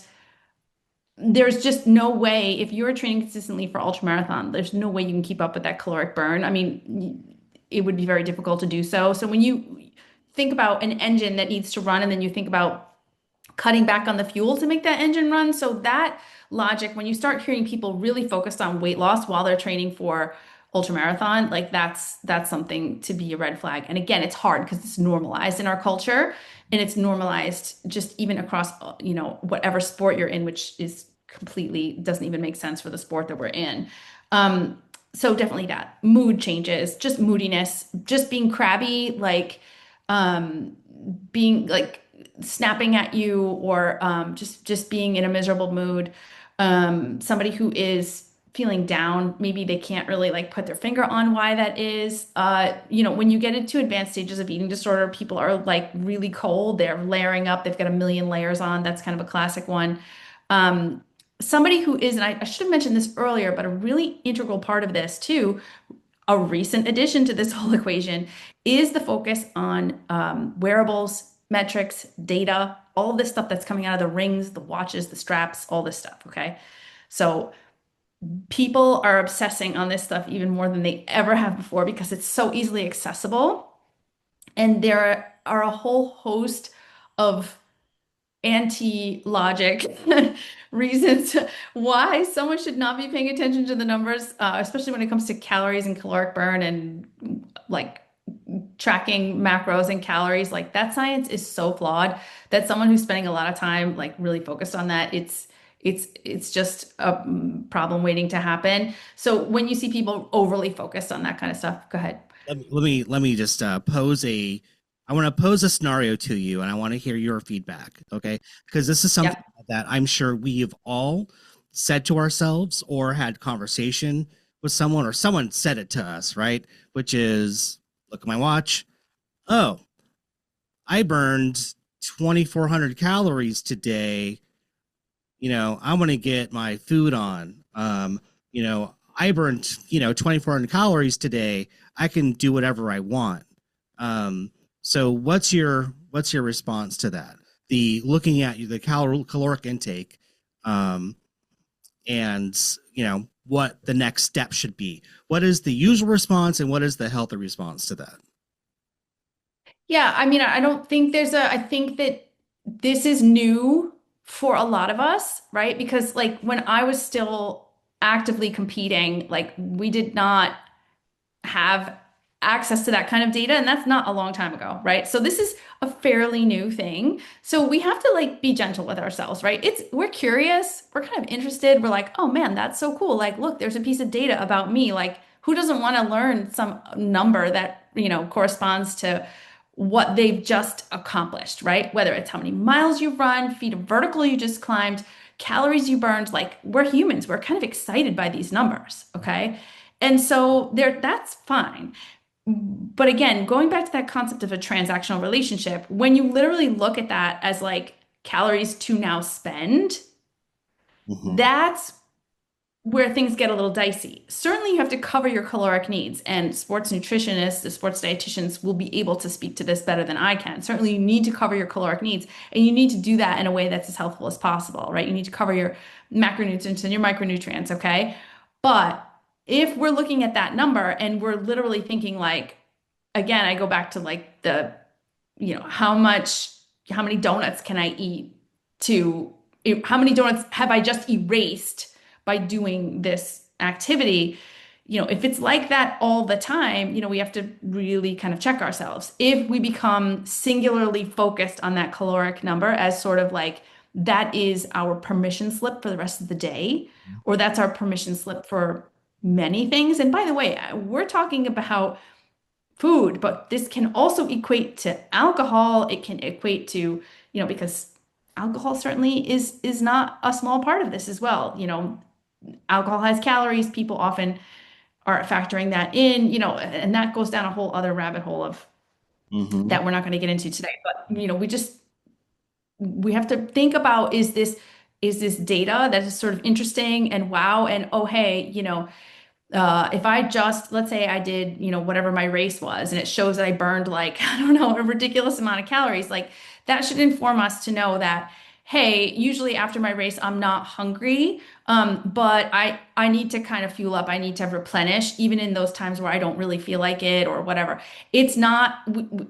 there's just no way, if you're training consistently for ultramarathon, there's no way you can keep up with that caloric burn. I mean, it would be very difficult to do so. So when you think about an engine that needs to run, and then you think about cutting back on the fuel to make that engine run. So that logic, when you start hearing people really focused on weight loss while they're training for ultramarathon, like that's something to be a red flag. And again, it's hard because it's normalized in our culture, and it's normalized just even across, whatever sport you're in, which is completely doesn't even make sense for the sport that we're in. So definitely that mood changes, just moodiness, just being crabby, like being like snapping at you, or just being in a miserable mood. Somebody who is feeling down, maybe they can't really like put their finger on why that is. When you get into advanced stages of eating disorder, people are like really cold, they're layering up, they've got a million layers on. That's kind of a classic one. Somebody who is, and I should have mentioned this earlier, but a really integral part of this too, a recent addition to this whole equation, is the focus on wearables, metrics, data. all this stuff that's coming out of the rings, the watches, the straps, all this stuff. Okay. So people are obsessing on this stuff even more than they ever have before because it's so easily accessible. And there are a whole host of anti-logic reasons why someone should not be paying attention to the numbers, especially when it comes to calories and caloric burn and like tracking macros and calories. Like that science is so flawed that someone who's spending a lot of time like really focused on that, it's just a problem waiting to happen. So when you see people overly focused on that kind of stuff, go ahead. Let me just pose a I want to pose a scenario to you, and I want to hear your feedback, okay? Because this is something Yep. that I'm sure we have all said to ourselves or had conversation with someone, or someone said it to us, right? Which is, look at my watch. Oh, I burned 2,400 calories today. I want to get my food on. I burned, 2,400 calories today. I can do whatever I want. Um, so what's your response to that? The looking at the caloric intake, um, and what the next step should be. What is the usual response, and what is the healthy response to that? Yeah, I mean, I don't think I think that this is new for a lot of us, right? Because like when I was still actively competing, like we did not have access to that kind of data, and that's not a long time ago, right? So this is a fairly new thing. So we have to like be gentle with ourselves, right? We're curious, we're kind of interested. We're like, "Oh man, that's so cool. Like, look, there's a piece of data about me. Like, who doesn't want to learn some number that, corresponds to what they've just accomplished, right? Whether it's how many miles you've run, feet of vertical you just climbed, calories you burned, like we're humans, we're kind of excited by these numbers, okay? And so there, that's fine. But again, going back to that concept of a transactional relationship, when you literally look at that as like calories to now spend, Mm-hmm. that's where things get a little dicey. Certainly, you have to cover your caloric needs, and sports nutritionists, the sports dietitians will be able to speak to this better than I can. Certainly, you need to cover your caloric needs, and you need to do that in a way that's as healthful as possible, right? You need to cover your macronutrients and your micronutrients, okay? But if we're looking at that number and we're literally thinking like, again, I go back to like how many donuts can I eat to, how many donuts have I just erased by doing this activity? If it's like that all the time, we have to really kind of check ourselves. If we become singularly focused on that caloric number as sort of like that is our permission slip for the rest of the day, or that's our permission slip for many things. And by the way, we're talking about food, but this can also equate to alcohol. It can equate to, because alcohol certainly is not a small part of this as well. Alcohol has calories. People often are factoring that in, and that goes down a whole other rabbit hole of Mm-hmm. that we're not going to get into today. But, we have to think about is this data that is sort of interesting and wow and oh hey, if I just, let's say I did, whatever my race was, and it shows that I burned like, I don't know, a ridiculous amount of calories, like that should inform us to know that, hey, usually after my race, I'm not hungry, but I need to kind of fuel up. I need to replenish, even in those times where I don't really feel like it or whatever. It's not,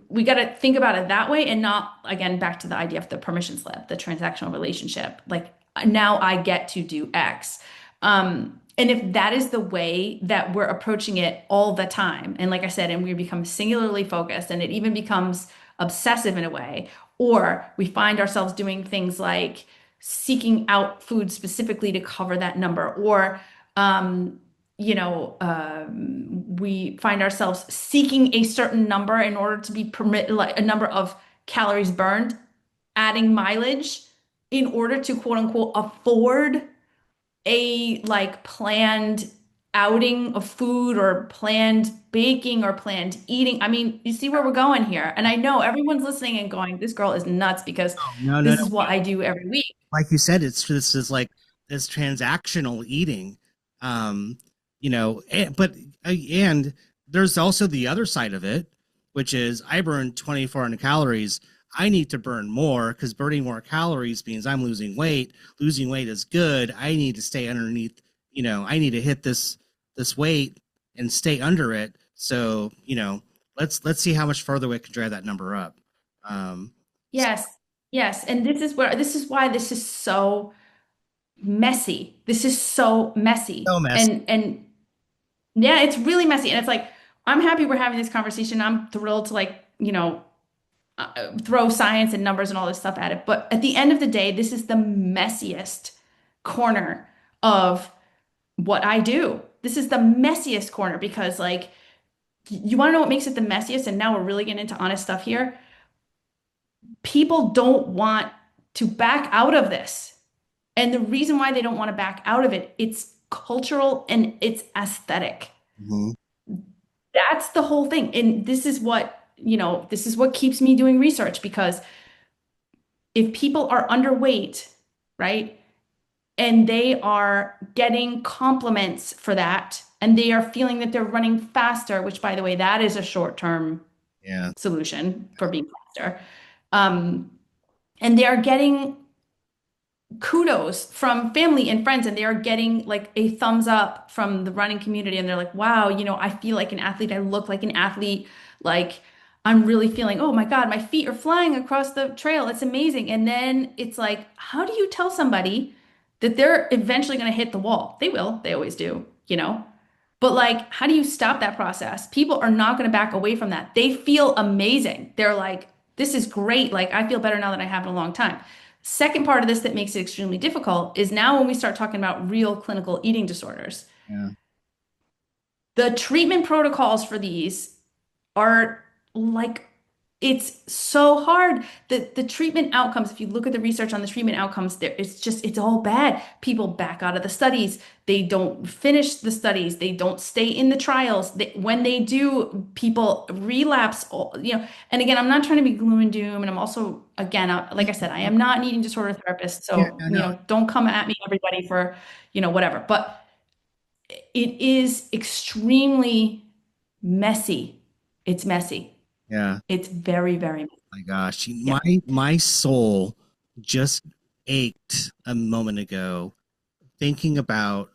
we got to think about it that way and not, again, back to the idea of the permission slip, the transactional relationship. Like now I get to do X. And if that is the way that we're approaching it all the time, and like I said, and we become singularly focused, and it even becomes obsessive in a way, or we find ourselves doing things like seeking out food specifically to cover that number, or we find ourselves seeking a certain number in order to be permit like a number of calories burned, adding mileage in order to quote unquote afford a like planned outing of food or planned baking or planned eating. I mean, you see where we're going here. And I know everyone's listening and going, this girl is nuts because No, no, this no. is what I do every week. Like you said, this is like this transactional eating. And there's also the other side of it, which is I burned 2,400 calories. I need to burn more because burning more calories means I'm losing weight. Losing weight is good. I need to stay underneath, I need to hit this weight and stay under it. So, let's see how much further we can drive that number up. Um, Yes. Yes. And this is why this is so messy. This is so messy. so messy. And yeah, it's really messy. And it's like, I'm happy we're having this conversation. I'm thrilled to like, throw science and numbers and all this stuff at it. But at the end of the day, this is the messiest corner of what I do. This is the messiest corner because, like, you want to know what makes it the messiest? And now we're really getting into honest stuff here. People don't want to back out of this. And the reason why they don't want to back out of it, it's cultural and it's aesthetic. Mhm. That's the whole thing. And this is what, this is what keeps me doing research because if people are underweight, right, and they are getting compliments for that, and they are feeling that they're running faster, which by the way, that is a short-term Yeah. solution for being faster. Um, and they are getting kudos from family and friends, and they are getting like a thumbs up from the running community, and they're like, wow, I feel like an athlete, I look like an athlete, like I'm really feeling, oh my God, my feet are flying across the trail, it's amazing. And then it's like, how do you tell somebody that they're eventually going to hit the wall? They will, they always do. But like, how do you stop that process? People are not going to back away from that. They feel amazing. They're like, this is great. Like, I feel better now than I have in a long time. Second part of this that makes it extremely difficult is now when we start talking about real clinical eating disorders, Yeah. the treatment protocols for these are like it's so hard. The treatment outcomes, if you look at the research on the treatment outcomes, there it's all bad. People back out of the studies. They don't finish the studies. They don't stay in the trials. When they do, people relapse. And again, I'm not trying to be gloom and doom. And I'm also, again, like I said, I am not an eating disorder therapist. Yeah. So, No. don't come at me, everybody, for, whatever. But it is extremely messy. It's messy. Yeah. It's very, very, My gosh, yeah. my soul just ached a moment ago thinking about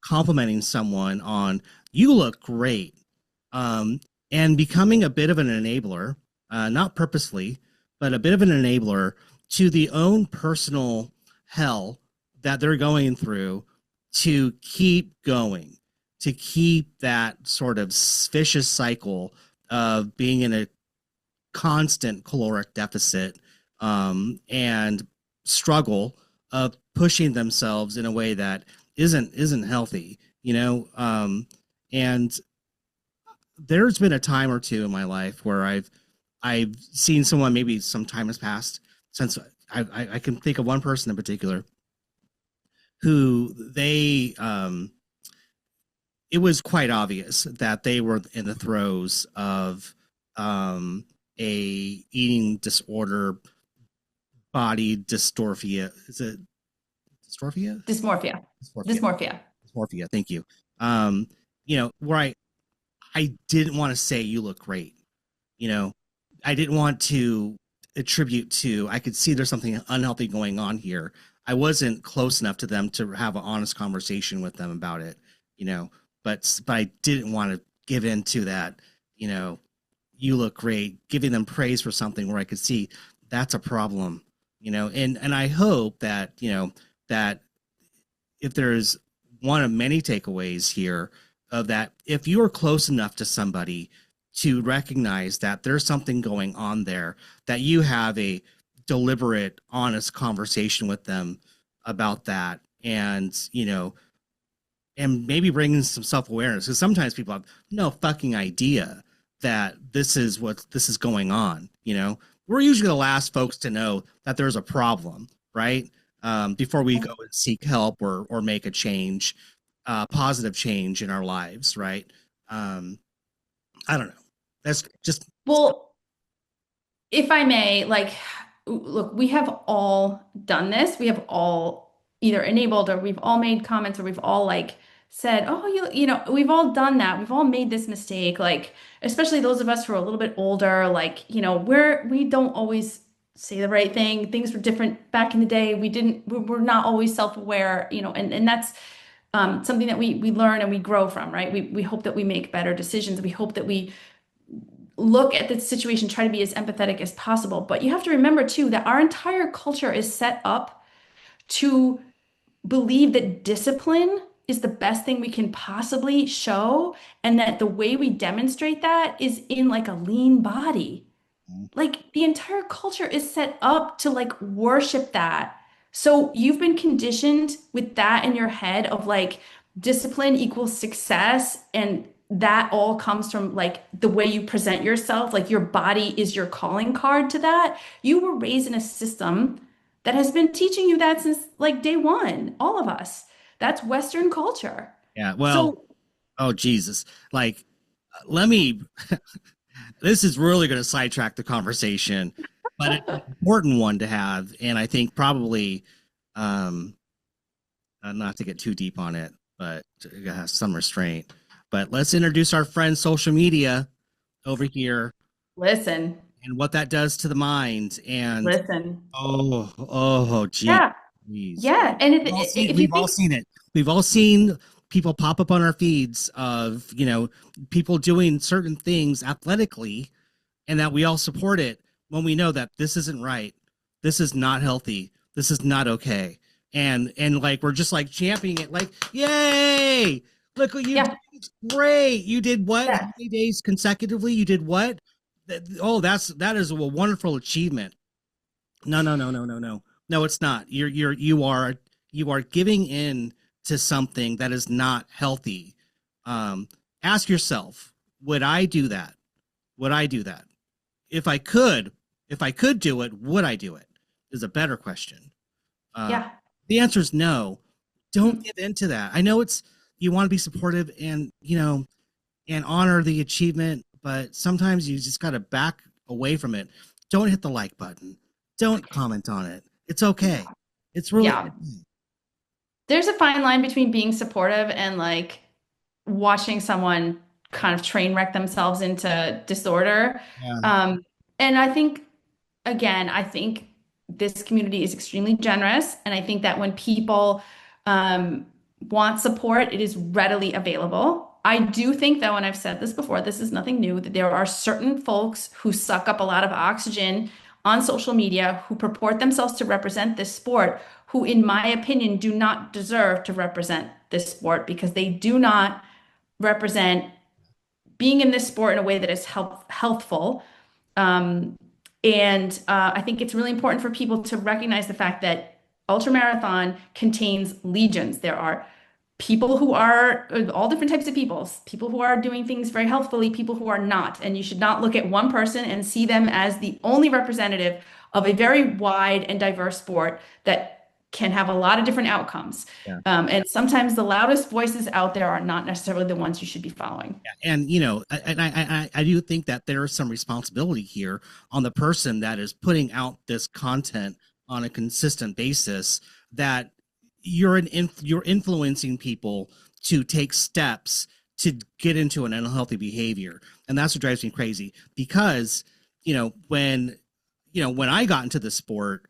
complimenting someone on "you look great," um, and becoming a bit of an enabler, not purposely, but a bit of an enabler to the own personal hell that they're going through to keep going, to keep that sort of vicious cycle of being in a constant caloric deficit, and struggle of pushing themselves in a way that isn't healthy, and there's been a time or two in my life where I've seen someone, maybe some time has passed since I can think of one person in particular who it was quite obvious that they were in the throes of um, a eating disorder, body dysmorphia. Is it dysmorphia? Dysmorphia. Dysmorphia. Dysmorphia. Dysmorphia. Thank you. Um, where I didn't want to say you look great. You know, I didn't want to attribute to. I could see there's something unhealthy going on here. I wasn't close enough to them to have an honest conversation with them about it. You know, but I didn't want to give in to that. You know, you look great, giving them praise for something where I could see that's a problem. And I hope that that if there's one of many takeaways here of that, if you are close enough to somebody to recognize that there's something going on there, that you have a deliberate, honest conversation with them about that, and maybe bringing some self-awareness, because sometimes people have no fucking idea that this is going on. We're usually the last folks to know that there's a problem, right? Before we go and seek help or make a change, positive change in our lives, right? I don't know. That's just Well, if I may, like, look, we have all done this. We have all either enabled or we've all made comments or we've all like said, "Oh, we've all done that. We've all made this mistake." Like, especially those of us who are a little bit older, like, we don't always say the right thing. Things were different back in the day. We're not always self-aware, and that's something that we learn and we grow from, right? We hope that we make better decisions. We hope that we look at the situation, try to be as empathetic as possible. But you have to remember too that our entire culture is set up to believe that discipline is the best thing we can possibly show, and that the way we demonstrate that is in like a lean body. Like the entire culture is set up to like worship that. So you've been conditioned with that in your head of like discipline equals success, and that all comes from like the way you present yourself, like your body is your calling card to that. You were raised in a system that has been teaching you that since like day one, all of us. That's Western culture. Yeah. Well, So oh Jesus. Like, let me this is really going to sidetrack the conversation, but it's an important one to have, and I think probably um not to get too deep on it, but to have some restraint. But let's introduce our friend social media over here listen, and what that does to the mind. And listen. gee, Yeah. geez. Yeah. And if you We've all think, seen it. We've all seen people pop up on our feeds of, people doing certain things athletically, and that we all support it when we know that this isn't right. This is not healthy. This is not okay. And like we're just like championing it, like, yay! Look what you did. yeah, It's great. You did what? How yeah, many days consecutively? You did what? Oh, that is a wonderful achievement. No, no, no, no, no, no. No, it's not. You are giving in to something that is not healthy. Um, Ask yourself, would I do that? Would I do that? if I could, if I could do it, would I do it? Is a better question. Uh, yeah. the answer is no. Don't Mhm. give in to that. I know it's you want to be supportive and and honor the achievement, but sometimes you just got to back away from it. Don't hit the like button. Don't comment on it. It's okay. It's really Yeah. There's a fine line between being supportive and like watching someone kind of train wreck themselves into disorder. yeah. Um, and I think this community is extremely generous. And I think that when people um, want support, it is readily available. I do think, though, and I've said this before, this is nothing new, that there are certain folks who suck up a lot of oxygen on social media who purport themselves to represent this sport, who, in my opinion, do not deserve to represent this sport because they do not represent being in this sport in a way that is healthful. Um, and I think it's really important for people to recognize the fact that ultramarathon contains legions. There are people who are all different types of people who are doing things very healthfully, people who are not. And you should not look at one person and see them as the only representative of a very wide and diverse sport that can have a lot of different outcomes. Yeah. And sometimes the loudest voices out there are not necessarily the ones you should be following. And I do think that there is some responsibility here on the person that is putting out this content on a consistent basis, that you're influencing people to take steps to get into an unhealthy behavior. And that's what drives me crazy, because when I got into the sport,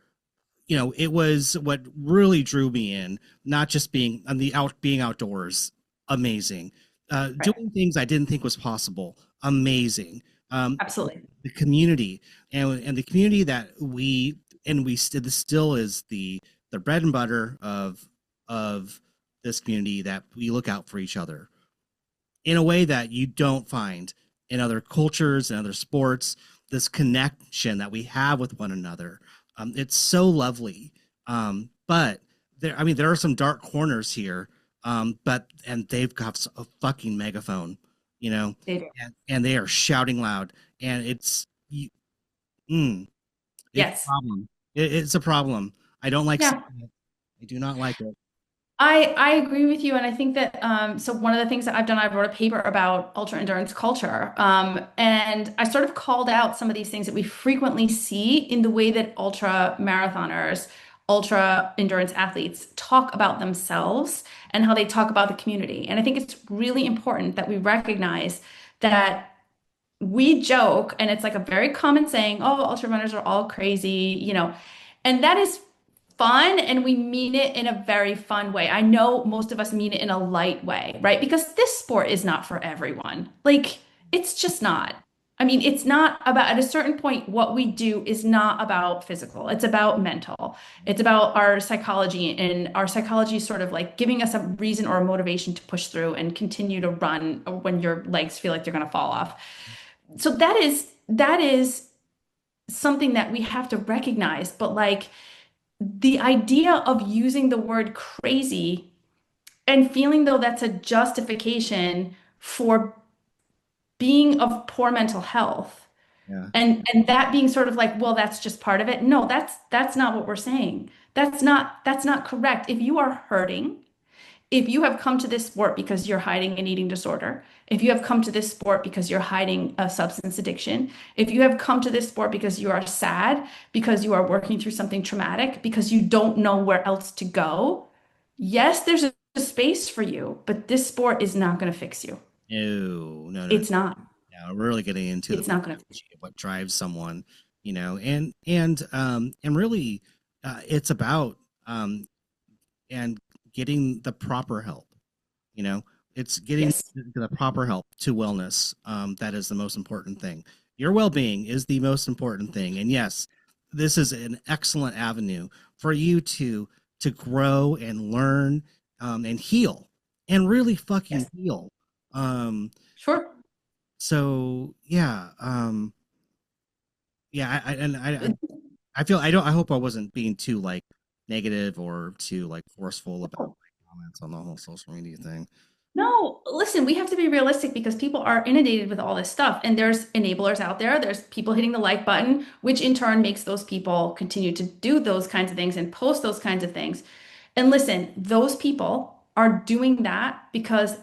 it was what really drew me in, not just being outdoors, amazing. Right. Doing things I didn't think was possible, amazing. Um, Absolutely. the community, and the community that this still is the bread and butter of this community, that we look out for each other in a way that you don't find in other cultures and other sports. This connection that we have with one another, it's so lovely. But there are some dark corners here. And they've got a fucking megaphone, you know, They do. and they are shouting loud, and mm, it's a Yes. problem. It's a problem. I don't like Yeah. seeing it. I do not like it. I agree with you, and I think that so one of the things that I've done, I wrote a paper about ultra endurance culture, and I sort of called out some of these things that we frequently see in the way that ultra marathoners ultra endurance athletes talk about themselves and how they talk about the community. And I think it's really important that we recognize that we joke, and it's like a very common saying, oh, ultra runners are all crazy, and that is fun, and we mean it in a very fun way. I know most of us mean it in a light way, right? Because this sport is not for everyone. Like, it's just not. I mean, it's not about, at a certain point, what we do is not about physical. It's about mental. It's about our psychology, and our psychology is sort of like giving us a reason or a motivation to push through and continue to run when your legs feel like they're going to fall off. So that is something that we have to recognize. But like, the idea of using the word crazy and feeling though that's a justification for being of poor mental health, Yeah. and that being sort of like, well, that's just part of it. No, that's not what we're saying. That's not correct. If you are hurting, if you have come to this sport because you're hiding an eating disorder, if you have come to this sport because you're hiding a substance addiction, if you have come to this sport because you are sad, because you are working through something traumatic, because you don't know where else to go, yes, there's a space for you, but this sport is not going to fix you. No, no, no. It's not. Yeah, we're really getting into the It's not going to. biology of what drives someone, and really, it's about and getting the proper help. You know, it's getting Yes. the proper help to wellness. That is the most important thing. Your well-being is the most important thing, and yes, this is an excellent avenue for you to grow and learn, and heal, and really fucking Yes. heal. Um, Sure. so yeah, yeah, I feel I hope I wasn't being too like negative or too like forceful about my comments on the whole social media thing. No, listen, we have to be realistic because people are inundated with all this stuff. And there's enablers out there. There's people hitting the like button, which in turn makes those people continue to do those kinds of things and post those kinds of things. And listen, those people are doing that because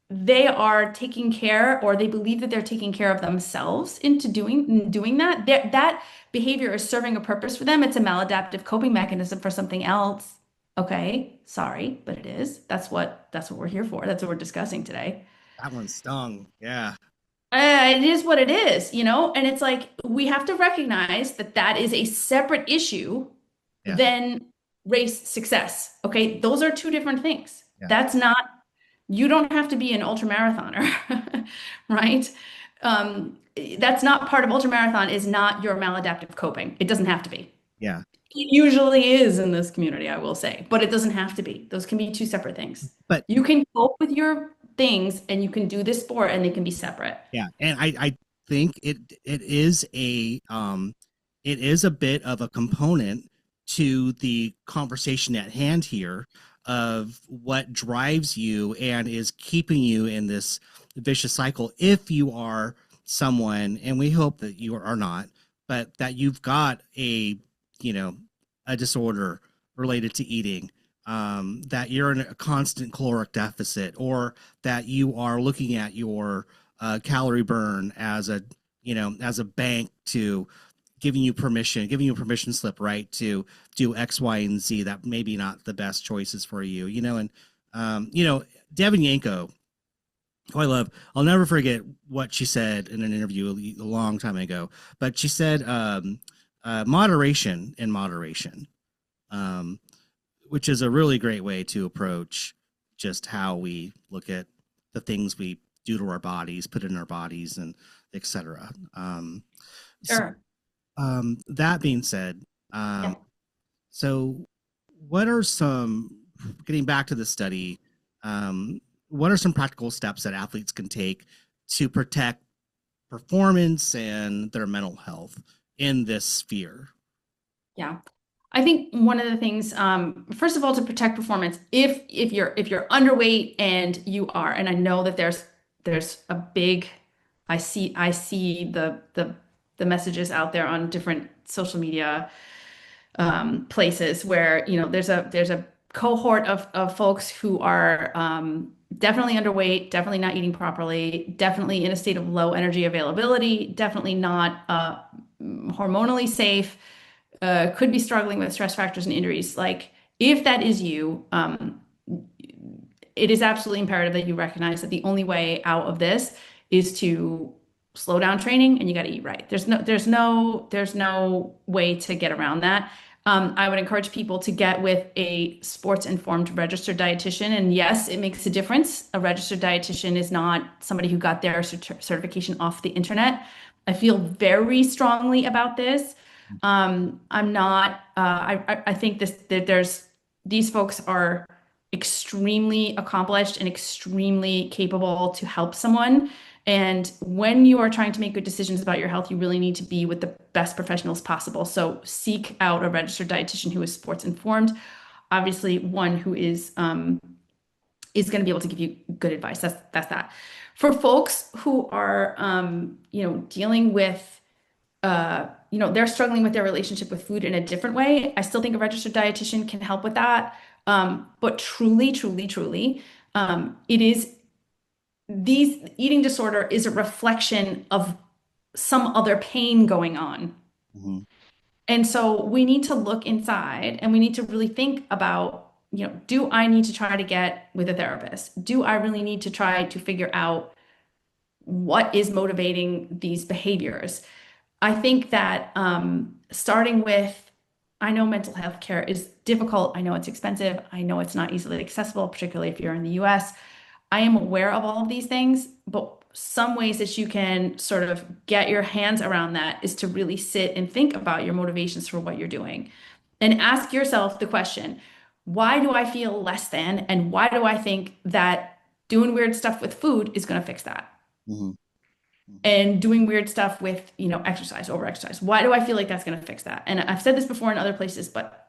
they are taking care, or they believe that they're taking care of themselves into doing that. That behavior is serving a purpose for them. It's a maladaptive coping mechanism for something else. Okay, sorry, but it is. That's what we're here for. That's what we're discussing today. That one stung. Yeah, It is what it is. And it's like we have to recognize that that is a separate issue yeah, than race success. Okay, those are two different things. yeah, That's not, you don't have to be an ultra marathoner, right? That's not part of ultra marathon, is not your maladaptive coping. It doesn't have to be. yeah. It usually is in this community, I will say, but it doesn't have to be. Those can be two separate things. But You can cope with your things and you can do this sport and they can be separate. yeah, and I think it is a bit of a component to the conversation at hand here of what drives you and is keeping you in this vicious cycle. If you are someone, and we hope that you are not, but that you've got you know a disorder related to eating, that you're in a constant caloric deficit, or that you are looking at your calorie burn as a bank to giving you a permission slip, right, to do X, Y, and Z that maybe not the best choices for you, and Devin Yanko, who I love. I'll never forget what she said in an interview a long time ago, but she said, moderation and moderation. Um, which is a really great way to approach just how we look at the things we do to our bodies, put in our bodies, and etc. So, Sure. that being said, Yeah. so what are some, getting back to the study, what are some practical steps that athletes can take to protect performance and their mental health in this sphere? Yeah. I think one of the things, first of all, to protect performance, if you're underweight and you are, and I know that there's a big, I see the messages out there on different social media places where there's a cohort of folks who are definitely underweight, definitely not eating properly, definitely in a state of low energy availability, definitely not hormonally safe, could be struggling with stress factors and injuries, like if that is you, it is absolutely imperative that you recognize that the only way out of this is to slow down training and you got to eat right. There's no way to get around that. I would encourage people to get with a sports informed registered dietitian. And yes, it makes a difference. A registered dietitian is not somebody who got their certification off the internet. I feel very strongly about this. I'm not, I think that these folks are extremely accomplished and extremely capable to help someone. And when you are trying to make good decisions about your health, you really need to be with the best professionals possible. So seek out a registered dietitian who is sports informed. Obviously, one who is going to be able to give you good advice. That's that. For folks who are dealing with they're struggling with their relationship with food in a different way. I still think a registered dietitian can help with that. But truly, truly, truly, it is these eating disorder is a reflection of some other pain going on. Mhm. And so we need to look inside and we need to really think about, do I need to try to get with a therapist? Do I really need to try to figure out what is motivating these behaviors? I think that starting with, I know mental health care is difficult. I know it's expensive. I know it's not easily accessible, particularly if you're in the US. I am aware of all of these things, but some ways that you can sort of get your hands around that is to really sit and think about your motivations for what you're doing and ask yourself the question, why do I feel less than? And why do I think that doing weird stuff with food is going to fix that? Mhm. And doing weird stuff with, exercise, over exercise. Why do I feel like that's going to fix that? And I've said this before in other places, but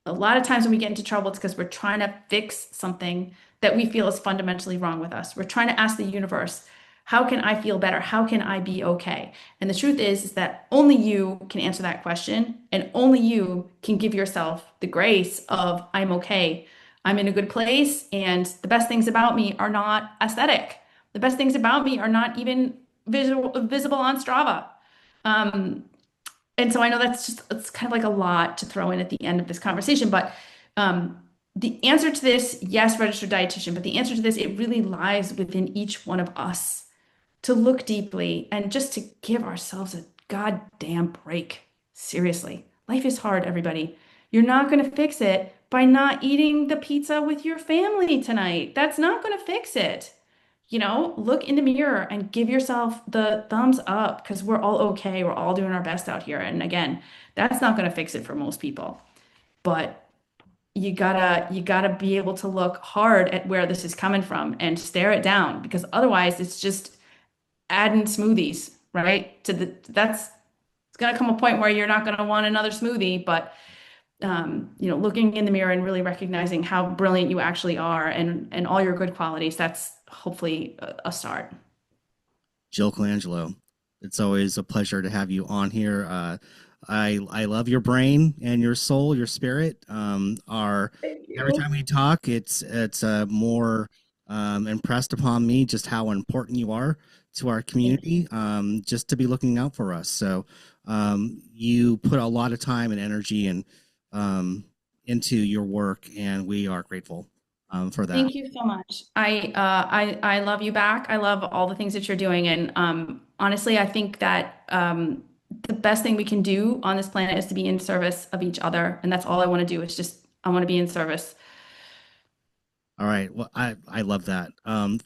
a lot of times when we get into trouble, it's because we're trying to fix something that we feel is fundamentally wrong with us. We're trying to ask the universe, how can I feel better? How can I be okay? And the truth is that only you can answer that question, and only you can give yourself the grace of, I'm okay. I'm in a good place, and the best things about me are not aesthetic. The best things about me are not even visible on Strava. Um, and so I know it's kind of like a lot to throw in at the end of this conversation, but um, the answer to this, yes, registered dietitian, but the answer to this, it really lies within each one of us to look deeply and just to give ourselves a goddamn break. Seriously, life is hard, everybody. You're not going to fix it by not eating the pizza with your family tonight. That's not going to fix it. Look in the mirror and give yourself the thumbs up because we're all okay. We're all doing our best out here. And again, that's not going to fix it for most people. But you gotta be able to look hard at where this is coming from and stare it down because otherwise it's just adding smoothies, right? That's it's gonna come a point where you're not gonna want another smoothie, but looking in the mirror and really recognizing how brilliant you actually are and all your good qualities, that's hopefully a start. Jill Colangelo, it's always a pleasure to have you on here. I love your brain and your soul, your spirit. Are Thank every you. time we talk, it's more impressed upon me just how important you are to our Thank you. community. Just to be looking out for us. So you put a lot of time and energy and um, into your work, and we are grateful for that. Thank you so much. I love you back. I love all the things that you're doing. And honestly, I think that the best thing we can do on this planet is to be in service of each other. And that's all I want to do is just I want to be in service. All right. Well, I love that.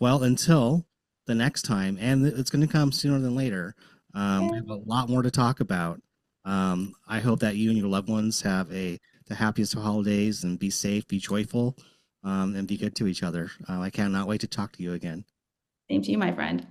Well, until the next time, and it's going to come sooner than later. We have a lot more to talk about. I hope that you and your loved ones have the happiest of holidays and be safe, be joyful, and be good to each other. I cannot wait to talk to you again. Same to you, my friend.